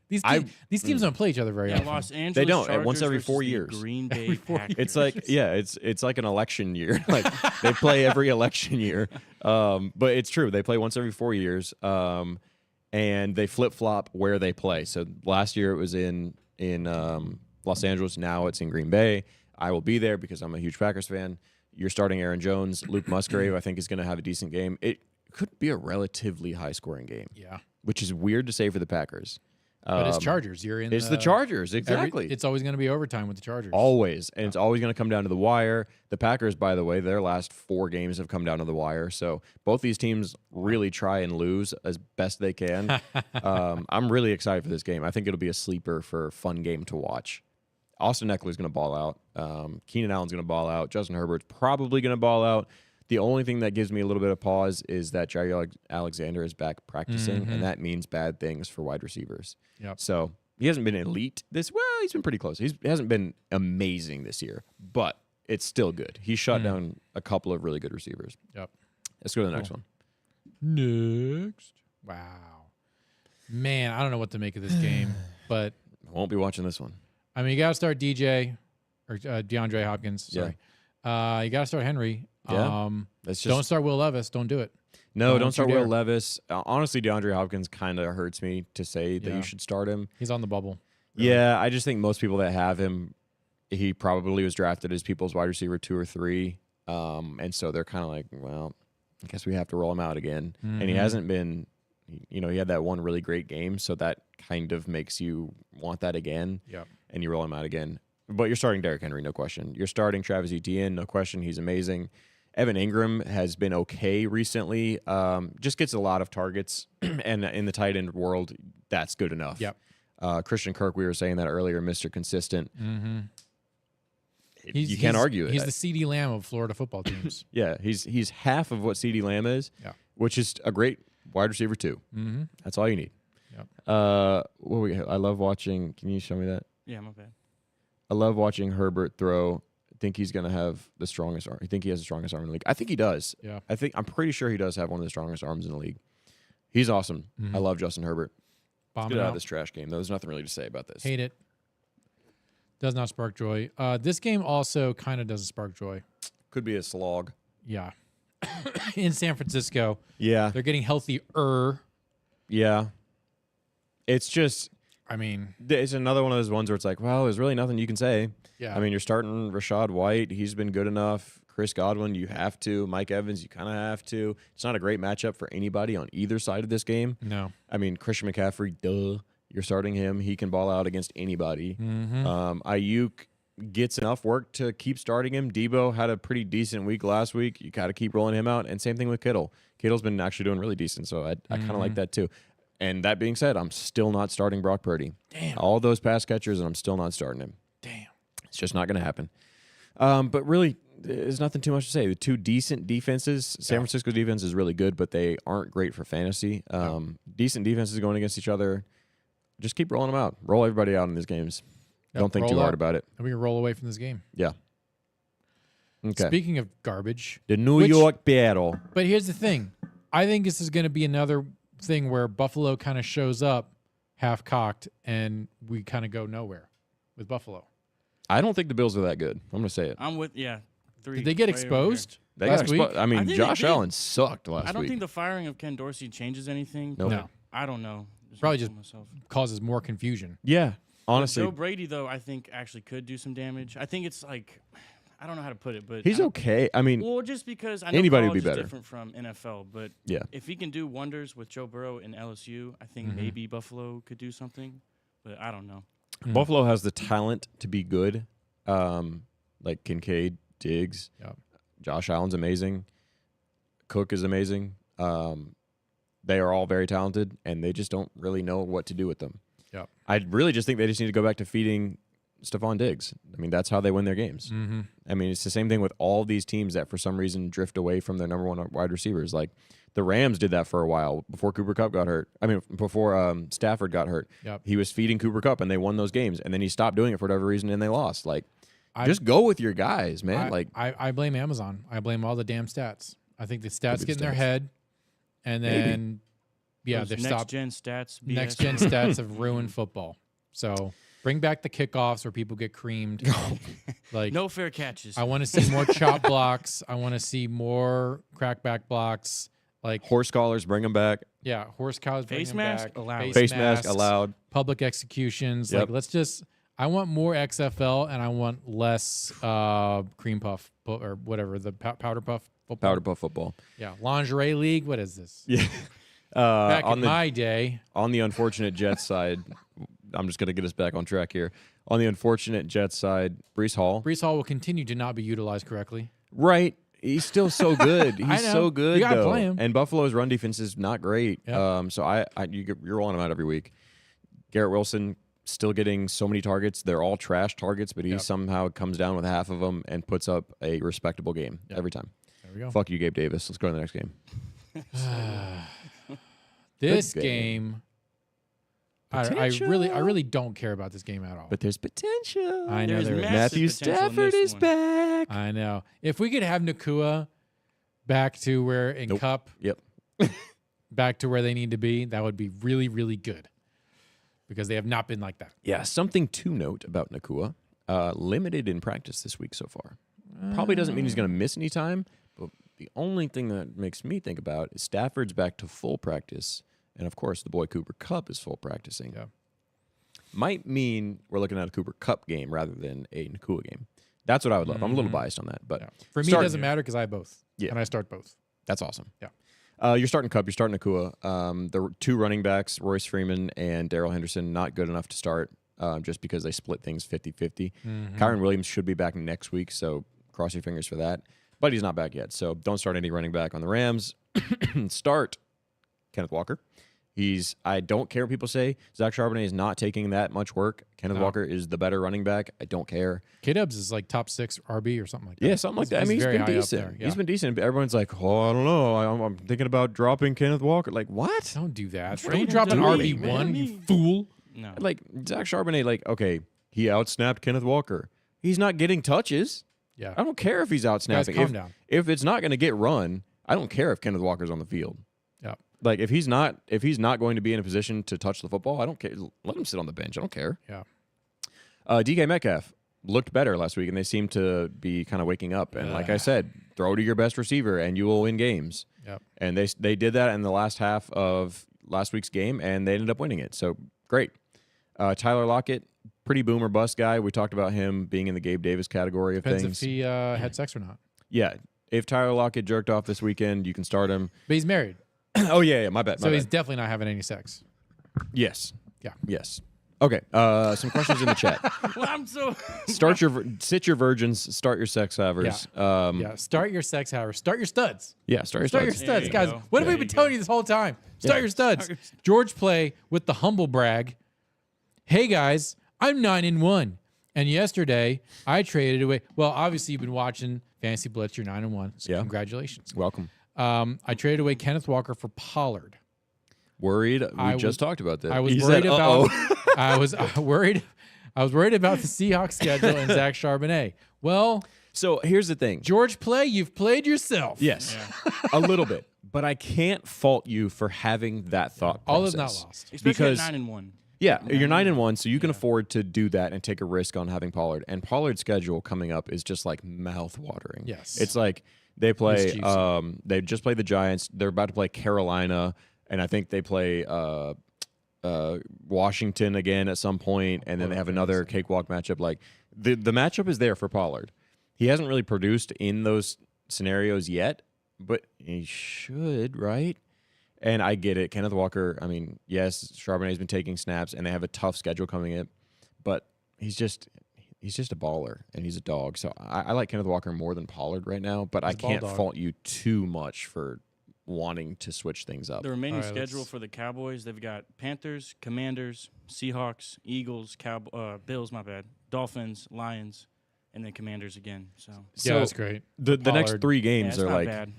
Speaker 1: These teams don't play each other very
Speaker 3: yeah,
Speaker 1: often.
Speaker 3: Los Angeles.
Speaker 2: They don't,
Speaker 3: Chargers
Speaker 2: once every
Speaker 3: versus
Speaker 2: 4
Speaker 3: the
Speaker 2: years.
Speaker 3: Green Bay
Speaker 1: Every 4
Speaker 3: Packers.
Speaker 2: It's like, yeah, it's like an election year. Like they play every election year. But it's true. They play once every 4 years. And they flip-flop where they play. So last year it was in Los Angeles. Now it's in Green Bay. I will be there because I'm a huge Packers fan. You're starting Aaron Jones. Luke Musgrave, I think, is going to have a decent game. It could be a relatively high-scoring game,
Speaker 1: Yeah.
Speaker 2: which is weird to say for the Packers.
Speaker 1: But it's Chargers. You're in
Speaker 2: It's the Chargers, exactly.
Speaker 1: It's always going to be overtime with the Chargers.
Speaker 2: Always. And it's always going to come down to the wire. The Packers, by the way, their last 4 games have come down to the wire. So both these teams really try and lose as best they can. I'm really excited for this game. I think it'll be a sleeper for a fun game to watch. Austin Eckler's going to ball out. Keenan Allen's going to ball out. Justin Herbert's probably going to ball out. The only thing that gives me a little bit of pause is that Jair Alexander is back practicing, and that means bad things for wide receivers.
Speaker 1: Yep.
Speaker 2: So he hasn't been elite he's been pretty close. He hasn't been amazing this year, but it's still good. He shut down a couple of really good receivers.
Speaker 1: Yep.
Speaker 2: Let's go to the next one.
Speaker 1: Next. Wow. Man, I don't know what to make of this game, but
Speaker 2: I won't be watching this one.
Speaker 1: I mean, you got to start DJ or DeAndre Hopkins. Sorry. You got to start Henry.
Speaker 2: Yeah. That's just
Speaker 1: Don't start Will Levis. Don't do it.
Speaker 2: no. Don't
Speaker 1: don't
Speaker 2: start
Speaker 1: you
Speaker 2: Will
Speaker 1: dare.
Speaker 2: Levis. Honestly, DeAndre Hopkins kind of hurts me to say that
Speaker 1: Yeah.
Speaker 2: you should start him.
Speaker 1: He's on the bubble.
Speaker 2: Yeah, I just think most people that have him, he probably was drafted as people's wide receiver 2 or 3, and so they're kind of like, well, I guess we have to roll him out again. And he hasn't been, he had that one really great game, so that kind of makes you want that again.
Speaker 1: Yep.
Speaker 2: And you roll him out again. But you're starting Derrick Henry, no question. You're starting Travis Etienne, no question. He's amazing. Evan Ingram has been okay recently. Just gets a lot of targets, and in the tight end world, that's good enough.
Speaker 1: Yep.
Speaker 2: Christian Kirk, we were saying that earlier, Mr. Consistent.
Speaker 1: Mm-hmm.
Speaker 2: You can't argue it.
Speaker 1: He's the CD Lamb of Florida football teams.
Speaker 2: Yeah, he's half of what CeeDee Lamb is,
Speaker 1: Yeah.
Speaker 2: which is a great wide receiver too.
Speaker 1: Mm-hmm.
Speaker 2: That's all you need.
Speaker 1: Yep.
Speaker 2: I love watching. Can you show me that?
Speaker 3: Yeah, my bad.
Speaker 2: I love watching Herbert throw. I think he's going to have the strongest arm. I think he has the strongest arm in the league. I think he does.
Speaker 1: Yeah.
Speaker 2: I'm pretty sure he does have one of the strongest arms in the league. He's awesome. I love Justin Herbert. Let's get out of this trash game. There's nothing really to say about this.
Speaker 1: Hate it. Does not spark joy. This game also kind of doesn't spark joy.
Speaker 2: Could be a slog.
Speaker 1: Yeah. In San Francisco.
Speaker 2: Yeah.
Speaker 1: They're getting healthier.
Speaker 2: Yeah. It's just,
Speaker 1: I mean,
Speaker 2: it's another one of those ones where it's like, well, there's really nothing you can say.
Speaker 1: yeah.
Speaker 2: I mean, you're starting Rashad White. He's been good enough. Chris Godwin, you have to. Mike Evans, you kind of have to. It's not a great matchup for anybody on either side of this game.
Speaker 1: No.
Speaker 2: I mean, Christian McCaffrey, duh. You're starting him. He can ball out against anybody. Ayuk gets enough work to keep starting him. Debo had a pretty decent week last week. You got to keep rolling him out. And same thing with Kittle. Kittle's been actually doing really decent, so I kind of like that too. And that being said, I'm still not starting Brock Purdy.
Speaker 1: Damn.
Speaker 2: All those pass catchers, and I'm still not starting him.
Speaker 1: Damn.
Speaker 2: It's just not going to happen. But really, there's nothing too much to say. The two decent defenses, San Francisco defense is really good, but they aren't great for fantasy. Decent defenses going against each other. Just keep rolling them out. Roll everybody out in these games. Don't think too hard about it.
Speaker 1: And we can roll away from this game.
Speaker 2: Yeah. Okay.
Speaker 1: Speaking of garbage.
Speaker 2: The New York battle.
Speaker 1: But here's the thing. I think this is going to be another thing where Buffalo kind of shows up half-cocked and we kind of go nowhere with Buffalo.
Speaker 2: I don't think the Bills are that good. I'm going to say it.
Speaker 3: I'm with, yeah.
Speaker 1: Did they get exposed
Speaker 2: They
Speaker 1: last
Speaker 2: got
Speaker 1: week?
Speaker 2: I mean,
Speaker 3: think
Speaker 2: Josh
Speaker 3: they did.
Speaker 2: Allen sucked last week.
Speaker 3: I don't think the firing of Ken Dorsey changes anything.
Speaker 2: Nope.
Speaker 1: No.
Speaker 3: I don't know.
Speaker 1: Probably
Speaker 3: not
Speaker 1: just
Speaker 3: for myself.
Speaker 1: causes more confusion.
Speaker 2: Yeah. Honestly.
Speaker 3: Joe Brady, though, I think actually could do some damage. I think it's like, I don't know how to put it, but
Speaker 2: He's okay. I mean,
Speaker 3: well, just because I know
Speaker 2: anybody would be
Speaker 3: college is
Speaker 2: better.
Speaker 3: different from NFL, but
Speaker 2: yeah.
Speaker 3: if he can do wonders with Joe Burrow in LSU, I think maybe Buffalo could do something, but I don't know.
Speaker 2: Buffalo has the talent to be good. Like Kincaid, Diggs, Josh Allen's amazing. Cook is amazing. They are all very talented, and they just don't really know what to do with them.
Speaker 1: Yep.
Speaker 2: I really just think they just need to go back to feeding Stephon Diggs. I mean, that's how they win their games. I mean, it's the same thing with all these teams that for some reason drift away from their number one wide receivers. Like the Rams did that for a while before Cooper Kupp got hurt. I mean, before Stafford got hurt.
Speaker 1: Yep.
Speaker 2: He was feeding Cooper Kupp, and they won those games. And then he stopped doing it for whatever reason, and they lost. Like, just go with your guys, man.
Speaker 1: I blame Amazon. I blame all the damn stats. I think the stats get in their
Speaker 2: stats.
Speaker 1: head, and then
Speaker 3: Those
Speaker 1: they're
Speaker 3: next
Speaker 1: stopped.
Speaker 3: gen stats. BS.
Speaker 1: Next gen stats have ruined football. So bring back the kickoffs where people get creamed. Like
Speaker 3: No fair catches.
Speaker 1: I want to see more chop blocks. I want to see more crackback blocks. Like
Speaker 2: Horse collars, bring them back.
Speaker 1: yeah, horse cows. bring
Speaker 3: Face
Speaker 1: them
Speaker 3: mask
Speaker 1: back.
Speaker 3: allowed.
Speaker 2: Face mask
Speaker 1: masks,
Speaker 2: allowed.
Speaker 1: Public executions.
Speaker 2: Yep.
Speaker 1: Like let's just. I want more XFL and I want less cream puff or whatever the powder puff football.
Speaker 2: Powder puff football.
Speaker 1: Yeah, lingerie league. What is this?
Speaker 2: Yeah.
Speaker 1: Back
Speaker 2: on
Speaker 1: in
Speaker 2: the
Speaker 1: my day.
Speaker 2: on the unfortunate Jets side, I'm just going to get us back on track here. On the unfortunate Jets side, Breece Hall.
Speaker 1: Breece Hall will continue to not be utilized correctly.
Speaker 2: Right. He's still so good.
Speaker 1: I
Speaker 2: He's
Speaker 1: know.
Speaker 2: so good,
Speaker 1: You gotta
Speaker 2: though.
Speaker 1: play him.
Speaker 2: And Buffalo's run defense is not great.
Speaker 1: Yep.
Speaker 2: So you're rolling him out every week. Garrett Wilson still getting so many targets. They're all trash targets, but he
Speaker 1: Yep.
Speaker 2: somehow comes down with half of them and puts up a respectable game every time.
Speaker 1: There we go.
Speaker 2: Fuck you, Gabe Davis. Let's go to the next game.
Speaker 1: This
Speaker 2: Good game.
Speaker 1: game, I really don't care about this game at all.
Speaker 2: But there's potential.
Speaker 1: I know
Speaker 3: There's
Speaker 1: there is.
Speaker 3: massive
Speaker 2: Matthew
Speaker 3: potential in
Speaker 2: Stafford
Speaker 3: this
Speaker 2: is
Speaker 3: one.
Speaker 2: back.
Speaker 1: I know. If we could have Nakua back to where in
Speaker 2: Nope.
Speaker 1: Cup,
Speaker 2: Yep.
Speaker 1: back to where they need to be, that would be really, really good. Because they have not been like that.
Speaker 2: Yeah, something to note about Nakua. Limited in practice this week so far. Probably doesn't mean he's going to miss any time, but the only thing that makes me think about is Stafford's back to full practice, and of course the boy Cooper Kupp is full practicing.
Speaker 1: Yeah.
Speaker 2: Might mean we're looking at a Cooper Kupp game rather than a Nakua game. That's what I would love. I'm a little biased on that, but
Speaker 1: Yeah. For me, it
Speaker 2: starting
Speaker 1: doesn't
Speaker 2: here.
Speaker 1: matter because I have both.
Speaker 2: Yeah.
Speaker 1: And I start both.
Speaker 2: That's awesome.
Speaker 1: Yeah.
Speaker 2: You're starting Kupp, you're starting Nakua. The two running backs, Royce Freeman and Darrell Henderson, not good enough to start just because they split things 50-50. Kyron Williams should be back next week, so cross your fingers for that. But he's not back yet, so don't start any running back on the Rams. Start Kenneth Walker. I don't care what people say. Zach Charbonnet is not taking that much work. Kenneth Walker is the better running back. I don't care.
Speaker 1: K-Dubs is like top 6 RB or something like that.
Speaker 2: Yeah, something like that. I mean, he's
Speaker 1: very
Speaker 2: been
Speaker 1: high up
Speaker 2: decent.
Speaker 1: there, yeah.
Speaker 2: He's been decent. But everyone's like, oh, I don't know. I'm thinking about dropping Kenneth Walker. Like, what?
Speaker 1: Don't do that.
Speaker 3: Trade
Speaker 1: Don't
Speaker 3: him
Speaker 1: drop
Speaker 3: to
Speaker 1: an
Speaker 3: me,
Speaker 1: RB1, you
Speaker 3: man.
Speaker 1: fool.
Speaker 3: No.
Speaker 2: Like, Zach Charbonnet, like, okay, he outsnapped Kenneth Walker. He's not getting touches.
Speaker 1: Yeah.
Speaker 2: I don't care if he's
Speaker 1: Guys,
Speaker 2: outsnapping.
Speaker 1: calm down.
Speaker 2: If it's not going to get run, I don't care if Kenneth Walker's on the field.
Speaker 1: Yeah.
Speaker 2: Like if he's not going to be in a position to touch the football, I don't care. Let him sit on the bench. I don't care.
Speaker 1: Yeah.
Speaker 2: DK Metcalf looked better last week, and they seem to be kind of waking up. And like I said, throw to your best receiver, and you will win games.
Speaker 1: Yep.
Speaker 2: And they did that in the last half of last week's game, and they ended up winning it. So great. Tyler Lockett, pretty boom or bust guy. We talked about him being in the Gabe Davis category of
Speaker 1: Depends
Speaker 2: things.
Speaker 1: if he had sex or not.
Speaker 2: Yeah. If Tyler Lockett jerked off this weekend, you can start him.
Speaker 1: But he's married.
Speaker 2: Oh, yeah, my bad.
Speaker 1: So he's definitely not having any sex.
Speaker 2: Yes.
Speaker 1: Yeah.
Speaker 2: Yes. Okay. Some questions in the chat.
Speaker 3: Well, I'm so.
Speaker 2: Sit your virgins, start your sex havers.
Speaker 1: Yeah. Start your sex, however. Start your studs.
Speaker 2: Yeah, start your
Speaker 1: Start your
Speaker 2: studs.
Speaker 3: There
Speaker 1: studs,
Speaker 3: you
Speaker 1: guys.
Speaker 3: go.
Speaker 1: What have
Speaker 3: There
Speaker 1: we been
Speaker 3: you
Speaker 1: telling
Speaker 3: go.
Speaker 1: you this whole time? Start
Speaker 2: Yeah.
Speaker 1: your studs. George Play with the humble brag. Hey guys, I'm 9-1, and yesterday I traded away. Well, obviously you've been watching Fantasy Blitz. You're 9-1. So
Speaker 2: Yeah.
Speaker 1: congratulations.
Speaker 2: Welcome.
Speaker 1: I traded away Kenneth Walker for Pollard.
Speaker 2: Worried? We
Speaker 1: I
Speaker 2: just talked about that.
Speaker 1: I was
Speaker 2: He
Speaker 1: worried
Speaker 2: said,
Speaker 1: about.
Speaker 2: "Uh-oh."
Speaker 1: I was worried. I was worried about the Seahawks schedule and Zach Charbonnet. Well,
Speaker 2: So here's the thing.
Speaker 1: George Play, you've played yourself.
Speaker 2: Yes, a little bit, but I can't fault you for having that thought process.
Speaker 1: All is not lost.
Speaker 3: Especially
Speaker 2: Because-
Speaker 3: at 9-1.
Speaker 2: Yeah, you're 9-1, so you can afford to do that and take a risk on having Pollard. And Pollard's schedule coming up is just like mouth watering.
Speaker 1: Yes.
Speaker 2: It's like they play.
Speaker 1: It's juicy.
Speaker 2: They just played the Giants. They're about to play Carolina, and I think they play Washington again at some point, and then they have another cakewalk matchup. Like the matchup is there for Pollard. He hasn't really produced in those scenarios yet, but he should, right? And I get it. Kenneth Walker, I mean, yes, Charbonnet's been taking snaps, and they have a tough schedule coming in, but he's just a baller, and he's a dog. So I like Kenneth Walker more than Pollard right now, but I
Speaker 1: He's a ball
Speaker 2: can't
Speaker 1: dog.
Speaker 2: fault you too much for wanting to switch things up.
Speaker 3: The remaining
Speaker 1: All right,
Speaker 3: schedule
Speaker 1: let's-
Speaker 3: for the Cowboys, they've got Panthers, Commanders, Seahawks, Eagles, Bills, my bad, Dolphins, Lions, and then Commanders again. So
Speaker 1: Yeah, that's great.
Speaker 2: The next
Speaker 1: Pollard.
Speaker 2: 3
Speaker 3: yeah,
Speaker 2: games
Speaker 3: it's
Speaker 2: are
Speaker 3: not
Speaker 2: like
Speaker 3: bad.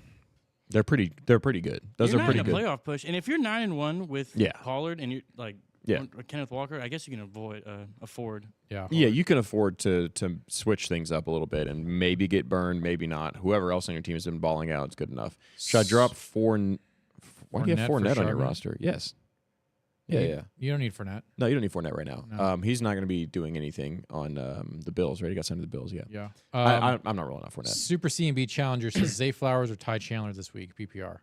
Speaker 2: they're pretty good. Those
Speaker 3: You're
Speaker 2: are
Speaker 3: not
Speaker 2: pretty
Speaker 3: in a
Speaker 2: good.
Speaker 3: playoff push, and if you're 9-1 with
Speaker 2: Yeah.
Speaker 3: Pollard and you're like
Speaker 2: Yeah.
Speaker 3: Kenneth Walker, I guess you can afford.
Speaker 1: Yeah.
Speaker 2: Yeah, you can afford to switch things up a little bit and maybe get burned, maybe not. Whoever else on your team has been balling out, it's good enough. Should I drop why do you have
Speaker 1: Fournette for
Speaker 2: Fournette on your
Speaker 1: Charbonnet?
Speaker 2: roster? Yes. Yeah.
Speaker 1: You don't need Fournette.
Speaker 2: No, you don't need Fournette right now.
Speaker 1: No.
Speaker 2: He's not going to be doing anything on the Bills, right? He got signed to the Bills, yeah.
Speaker 1: Yeah.
Speaker 2: I'm not rolling out Fournette.
Speaker 1: Super C&B Challenger says Zay Flowers or Ty Chandler this week, PPR.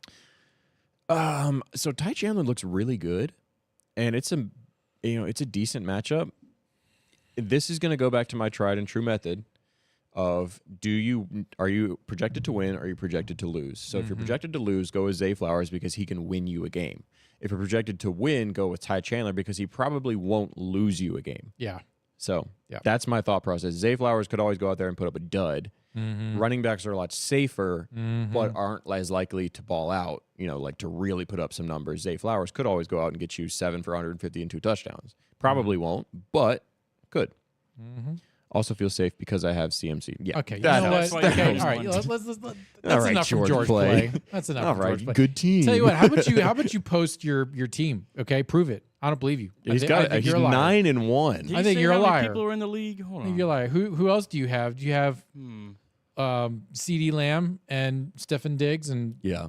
Speaker 2: So Ty Chandler looks really good, and it's a decent matchup. This is going to go back to my tried and true method of are you projected to win or are you projected to lose? So if you're projected to lose, go with Zay Flowers because he can win you a game. If you're projected to win, go with Ty Chandler because he probably won't lose you a game.
Speaker 1: Yeah.
Speaker 2: So
Speaker 1: Yeah.
Speaker 2: that's my thought process. Zay Flowers could always go out there and put up a dud. Running backs are a lot safer, but aren't as likely to ball out, like to really put up some numbers. Zay Flowers could always go out and get you 7 for 150 and 2 touchdowns. Probably won't, but could. Also feel safe because I have CMC. Yeah.
Speaker 1: Okay. You
Speaker 2: that
Speaker 1: know
Speaker 2: helps.
Speaker 1: what?
Speaker 3: That
Speaker 1: Okay.
Speaker 3: helps.
Speaker 1: All right. That's
Speaker 2: All right,
Speaker 1: enough from
Speaker 2: George
Speaker 1: George
Speaker 2: Play.
Speaker 1: Play. That's enough
Speaker 2: All
Speaker 1: from
Speaker 2: right,
Speaker 1: George Play.
Speaker 2: good team.
Speaker 1: Tell you what. How about you post your team? Okay. Prove it. I don't believe you.
Speaker 2: He's
Speaker 1: I think
Speaker 2: he's
Speaker 1: you're a liar.
Speaker 2: 9-1.
Speaker 3: Did you
Speaker 1: I think
Speaker 3: say
Speaker 1: you're a
Speaker 3: how many
Speaker 1: liar.
Speaker 3: People are in the league. Hold
Speaker 1: I think
Speaker 3: on.
Speaker 1: you're a liar. Who else do you have? Do you have CD Lamb and Stefan Diggs and
Speaker 2: Yeah.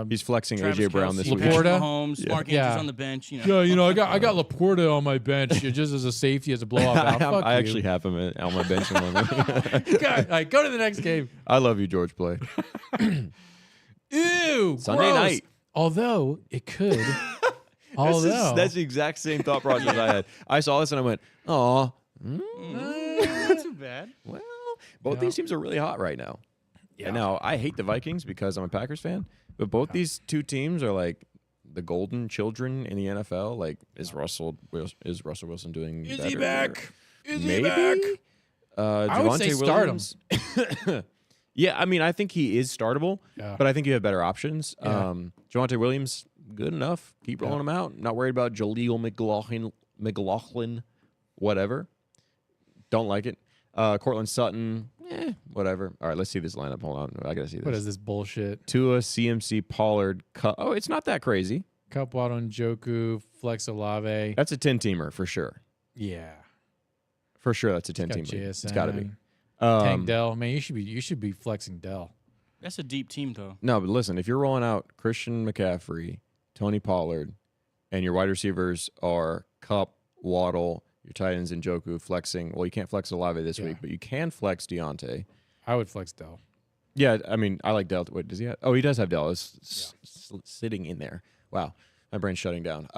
Speaker 2: He's flexing
Speaker 3: Travis
Speaker 2: AJ Brown this
Speaker 3: Kelce,
Speaker 2: week.
Speaker 1: Laporta.
Speaker 3: Mahomes, Mark
Speaker 1: Yeah.
Speaker 3: Andrews on the bench.
Speaker 1: yeah, I got Laporta on my bench just as a safety, as a blowout valve. Fuck
Speaker 2: I
Speaker 1: you.
Speaker 2: actually have him on my bench.
Speaker 1: All right, go to the next game.
Speaker 2: I love you, George Play.
Speaker 1: Ew.
Speaker 2: Sunday
Speaker 1: gross.
Speaker 2: night.
Speaker 1: Although it could.
Speaker 2: That's the exact same thought process I had. I saw this and I went, "Oh,
Speaker 3: Not too bad.
Speaker 2: well, both these teams are really hot right now."
Speaker 1: Yeah.
Speaker 2: And now I hate the Vikings because I'm a Packers fan, but both these two teams are like the golden children in the NFL. Like, is Russell Wilson doing better?
Speaker 1: Is he back? Is he
Speaker 2: Maybe.
Speaker 1: back?
Speaker 2: I
Speaker 1: would say start him.
Speaker 2: Yeah, I mean, I think he is startable,
Speaker 1: Yeah.
Speaker 2: but I think you have better options.
Speaker 1: Yeah.
Speaker 2: Javonte Williams, good enough. Keep rolling him out. Not worried about Jaleel McLaughlin, whatever. Don't like it. Cortland Sutton, whatever. All right, let's see this lineup. Hold on. I got to see this.
Speaker 1: What is this bullshit?
Speaker 2: Tua, CMC, Pollard. Oh, it's not that crazy.
Speaker 1: Cup Njoku, Flex Olave.
Speaker 2: That's a 10-teamer for sure.
Speaker 1: Yeah.
Speaker 2: For sure, that's a 10
Speaker 1: Got
Speaker 2: team league. It's
Speaker 1: JSN.
Speaker 2: got to be.
Speaker 1: Tank Dell, man, you should be flexing Dell.
Speaker 3: That's a deep team, though.
Speaker 2: No, but listen, if you're rolling out Christian McCaffrey, Tony Pollard, and your wide receivers are Kupp, Waddle, your tight ends in Njoku flexing. Well, you can't flex Olave this week, but you can flex Deontay.
Speaker 1: I would flex Dell.
Speaker 2: Yeah, I mean, I like Dell. Wait, does he have? Oh, he does have Dell. It's sitting in there. Wow, my brain's shutting down.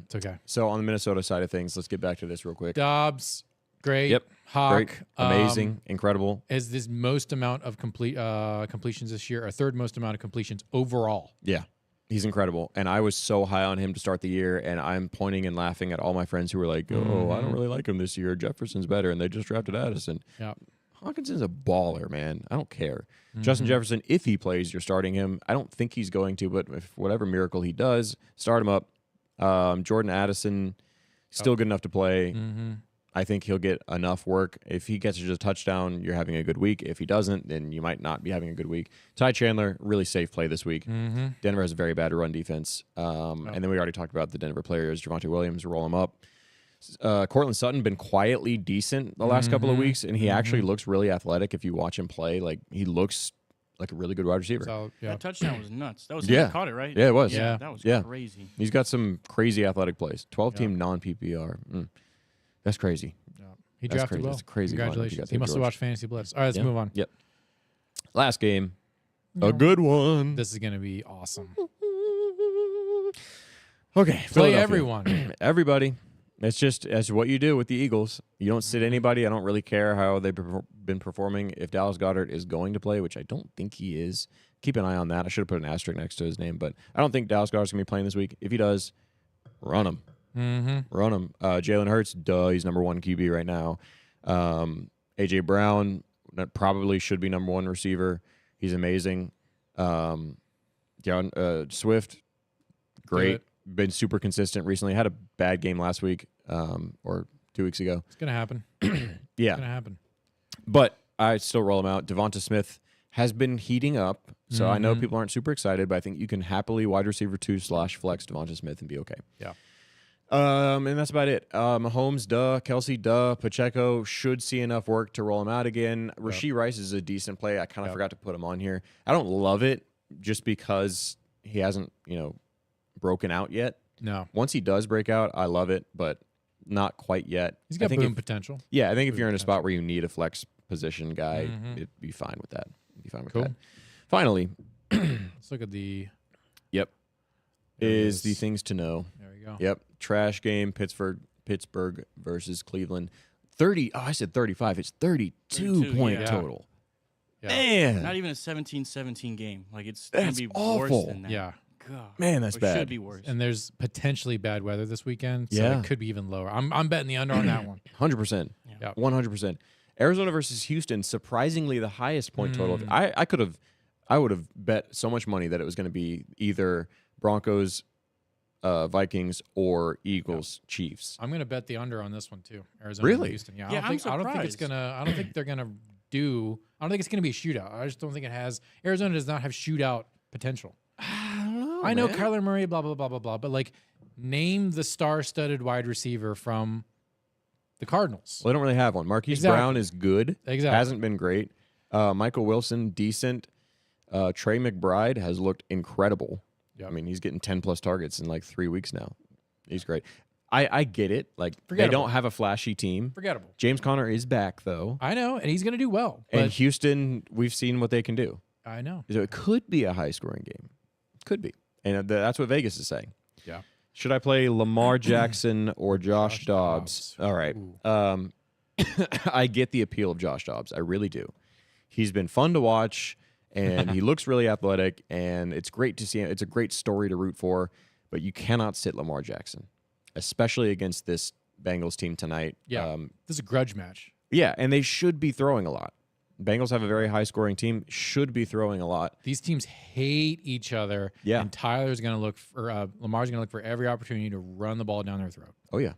Speaker 1: It's okay.
Speaker 2: So on the Minnesota side of things, let's get back to this real quick.
Speaker 1: Dobbs, great.
Speaker 2: Yep,
Speaker 1: Hawk,
Speaker 2: great, amazing, incredible.
Speaker 1: Has this most amount of completions this year, or third most amount of completions overall.
Speaker 2: Yeah, he's incredible. And I was so high on him to start the year, and I'm pointing and laughing at all my friends who were like, oh, I don't really like him this year. Jefferson's better, and they just drafted Addison.
Speaker 1: Yeah.
Speaker 2: Hawkinson's a baller, man. I don't care. Justin Jefferson, if he plays, you're starting him. I don't think he's going to, but if whatever miracle he does, start him up. Jordan Addison, still good enough to play. I think he'll get enough work. If he gets just a touchdown, you're having a good week. If he doesn't, then you might not be having a good week. Ty Chandler, really safe play this week. Denver has a very bad run defense. And then we already talked about the Denver players. Javonte Williams, roll him up. Cortland Sutton been quietly decent the last couple of weeks, and he actually looks really athletic if you watch him play. Like, he looks like a really good wide receiver.
Speaker 1: So, yeah.
Speaker 3: That touchdown was nuts. That was him that caught it, right?
Speaker 2: Yeah, it was.
Speaker 1: Yeah.
Speaker 3: That was crazy.
Speaker 2: He's got some crazy athletic plays. 12-team non-PPR. That's crazy.
Speaker 1: He
Speaker 2: That's
Speaker 1: drafted
Speaker 2: crazy.
Speaker 1: well.
Speaker 2: That's crazy.
Speaker 1: Congratulations. He must have watched Fantasy Blitz. All right, let's move on.
Speaker 2: Yep. Last game. A good one.
Speaker 1: This is going to be awesome.
Speaker 2: Okay.
Speaker 1: Play everyone.
Speaker 2: Everybody. It's just as what you do with the Eagles. You don't sit anybody. I don't really care how they've been performing. If Dallas Goedert is going to play, which I don't think he is, keep an eye on that. I should have put an asterisk next to his name, but I don't think Dallas Goedert's going to be playing this week. If he does, run him. Run him. Jalen Hurts, he's number one QB right now. A.J. Brown, that probably should be number one receiver. He's amazing. Swift, great. Been super consistent recently. Had a bad game last week or 2 weeks ago.
Speaker 1: It's going to happen.
Speaker 2: Yeah.
Speaker 1: It's going to happen.
Speaker 2: But I still roll him out. Devonta Smith has been heating up, so I know people aren't super excited, but I think you can happily wide receiver 2/flex Devonta Smith and be okay.
Speaker 1: Yeah.
Speaker 2: And that's about it. Mahomes, Kelsey, Pacheco should see enough work to roll him out again. Rashee Rice is a decent play. I kind of forgot to put him on here. I don't love it just because he hasn't, broken out yet.
Speaker 1: No.
Speaker 2: Once he does break out, I love it, but not quite yet.
Speaker 1: He's got boom potential.
Speaker 2: Yeah, I think if you're in a spot where you need a flex position guy, it'd be fine with that. That. Finally.
Speaker 1: Let's look at the...
Speaker 2: Yep. Is the things to know.
Speaker 1: There we go.
Speaker 2: Yep. Trash game, Pittsburgh versus Cleveland. 30. Oh, I said 35. It's 32 point total.
Speaker 1: Yeah.
Speaker 2: Man.
Speaker 3: Not even a 17-17 game. Like, it's going to be
Speaker 2: awful.
Speaker 3: worse than that.
Speaker 1: Yeah.
Speaker 3: God.
Speaker 2: Man, that's bad.
Speaker 3: Should be worse.
Speaker 1: And there's potentially bad weather this weekend, so it could be even lower. I'm betting the under on that one.
Speaker 2: 100%.
Speaker 1: Yeah.
Speaker 2: 100%. Arizona versus Houston, surprisingly the highest point total. I would have bet so much money that it was going to be either Broncos, Vikings, or Eagles, Chiefs.
Speaker 1: I'm going to bet the under on this one too. Arizona
Speaker 2: Really?
Speaker 1: Houston. Yeah.
Speaker 3: Yeah,
Speaker 1: I don't think it's gonna. I don't think they're gonna do. I don't think it's gonna be a shootout. I just don't think it has. Arizona does not have shootout potential. I know Kyler Murray, blah blah blah blah blah, but like, name the star-studded wide receiver from the Cardinals.
Speaker 2: Well, they don't really have one. Marquise Brown is good.
Speaker 1: Exactly.
Speaker 2: Hasn't been great. Michael Wilson, decent. Trey McBride has looked incredible.
Speaker 1: Yep.
Speaker 2: I mean, he's getting 10+ targets in like 3 weeks now. He's great. I get it. Like,
Speaker 1: Forgettable.
Speaker 2: they don't have a flashy team.
Speaker 1: Forgettable.
Speaker 2: James Conner is back, though.
Speaker 1: I know, and he's going to do well. But
Speaker 2: And Houston, we've seen what they can do.
Speaker 1: I know.
Speaker 2: So it could be a high-scoring game. Could be. And that's what Vegas is saying.
Speaker 1: Yeah.
Speaker 2: Should I play Lamar Jackson or Josh Dobbs? All right. I get the appeal of Josh Dobbs. I really do. He's been fun to watch, and he looks really athletic, and it's great to see him. It's a great story to root for, but you cannot sit Lamar Jackson, especially against this Bengals team tonight.
Speaker 1: Yeah. This is a grudge match.
Speaker 2: Yeah, and they should be throwing a lot. Bengals have a very high-scoring team, should be throwing a lot.
Speaker 1: These teams hate each other.
Speaker 2: Yeah.
Speaker 1: And Tyler's going to look for, Lamar's going to look for every opportunity to run the ball down their throat.
Speaker 2: Oh, yeah.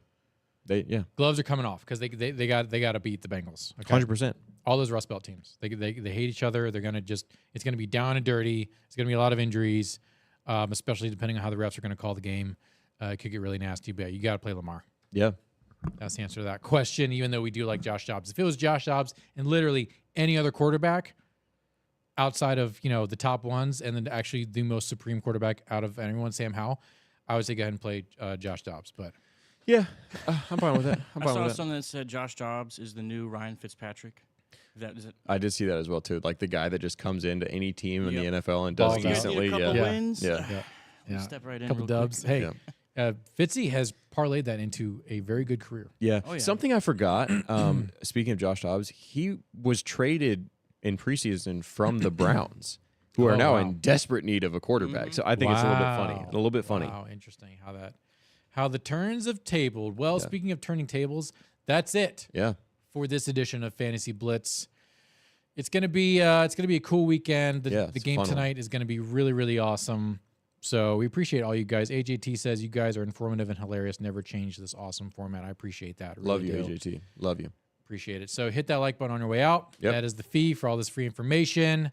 Speaker 1: Gloves are coming off because they got to beat the Bengals. Okay?
Speaker 2: 100%.
Speaker 1: All those Rust Belt teams. They hate each other. They're going to it's going to be down and dirty. It's going to be a lot of injuries, especially depending on how the refs are going to call the game. It could get really nasty, but you got to play Lamar.
Speaker 2: Yeah.
Speaker 1: That's the answer to that question, even though we do like Josh Dobbs. If it was Josh Dobbs and literally any other quarterback outside of, the top ones and then actually the most supreme quarterback out of anyone, Sam Howell, I would say go ahead and play Josh Dobbs. But
Speaker 2: Yeah, I'm fine with that.
Speaker 3: I saw something that said Josh Dobbs is the new Ryan Fitzpatrick. Is it?
Speaker 2: I did see that as well too. Like the guy that just comes into any team in
Speaker 3: Yep.
Speaker 2: the NFL and does
Speaker 1: Balls out.
Speaker 2: decently.
Speaker 3: You guys need a couple
Speaker 2: Yeah.
Speaker 3: wins.
Speaker 2: Yeah.
Speaker 3: Step right in.
Speaker 1: couple
Speaker 3: real quick.
Speaker 1: dubs. Hey,
Speaker 2: Yeah.
Speaker 1: Fitzy has parlayed that into a very good career.
Speaker 2: Yeah.
Speaker 3: Oh, yeah.
Speaker 2: Something I forgot. Speaking of Josh Dobbs, he was traded in preseason from the Browns, who are
Speaker 1: Oh,
Speaker 2: now
Speaker 1: wow.
Speaker 2: in desperate need of a quarterback. So I think it's a little bit funny.
Speaker 1: Wow.
Speaker 2: A little bit funny.
Speaker 1: Wow, interesting how the turns have tabled. Well,
Speaker 2: Yeah.
Speaker 1: speaking of turning tables, that's it
Speaker 2: Yeah.
Speaker 1: for this edition of Fantasy Blitz. It's gonna be a cool weekend. The
Speaker 2: Yeah, it's a
Speaker 1: game
Speaker 2: fun one.
Speaker 1: tonight is gonna be really, really awesome. So we appreciate all you guys. AJT says you guys are informative and hilarious. Never change this awesome format. I appreciate that. I really
Speaker 2: Love you,
Speaker 1: do.
Speaker 2: AJT. Love you.
Speaker 1: Appreciate it. So hit that like button on your way out.
Speaker 2: Yep.
Speaker 1: That is the fee for all this free information.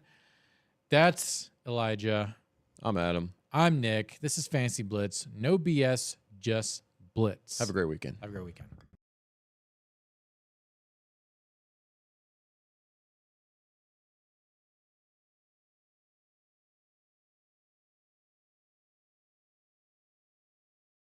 Speaker 1: That's Elijah.
Speaker 2: I'm Adam.
Speaker 1: I'm Nick. This is Fantasy Blitz. No BS, just Blitz.
Speaker 2: Have a great weekend.
Speaker 1: Have a great weekend.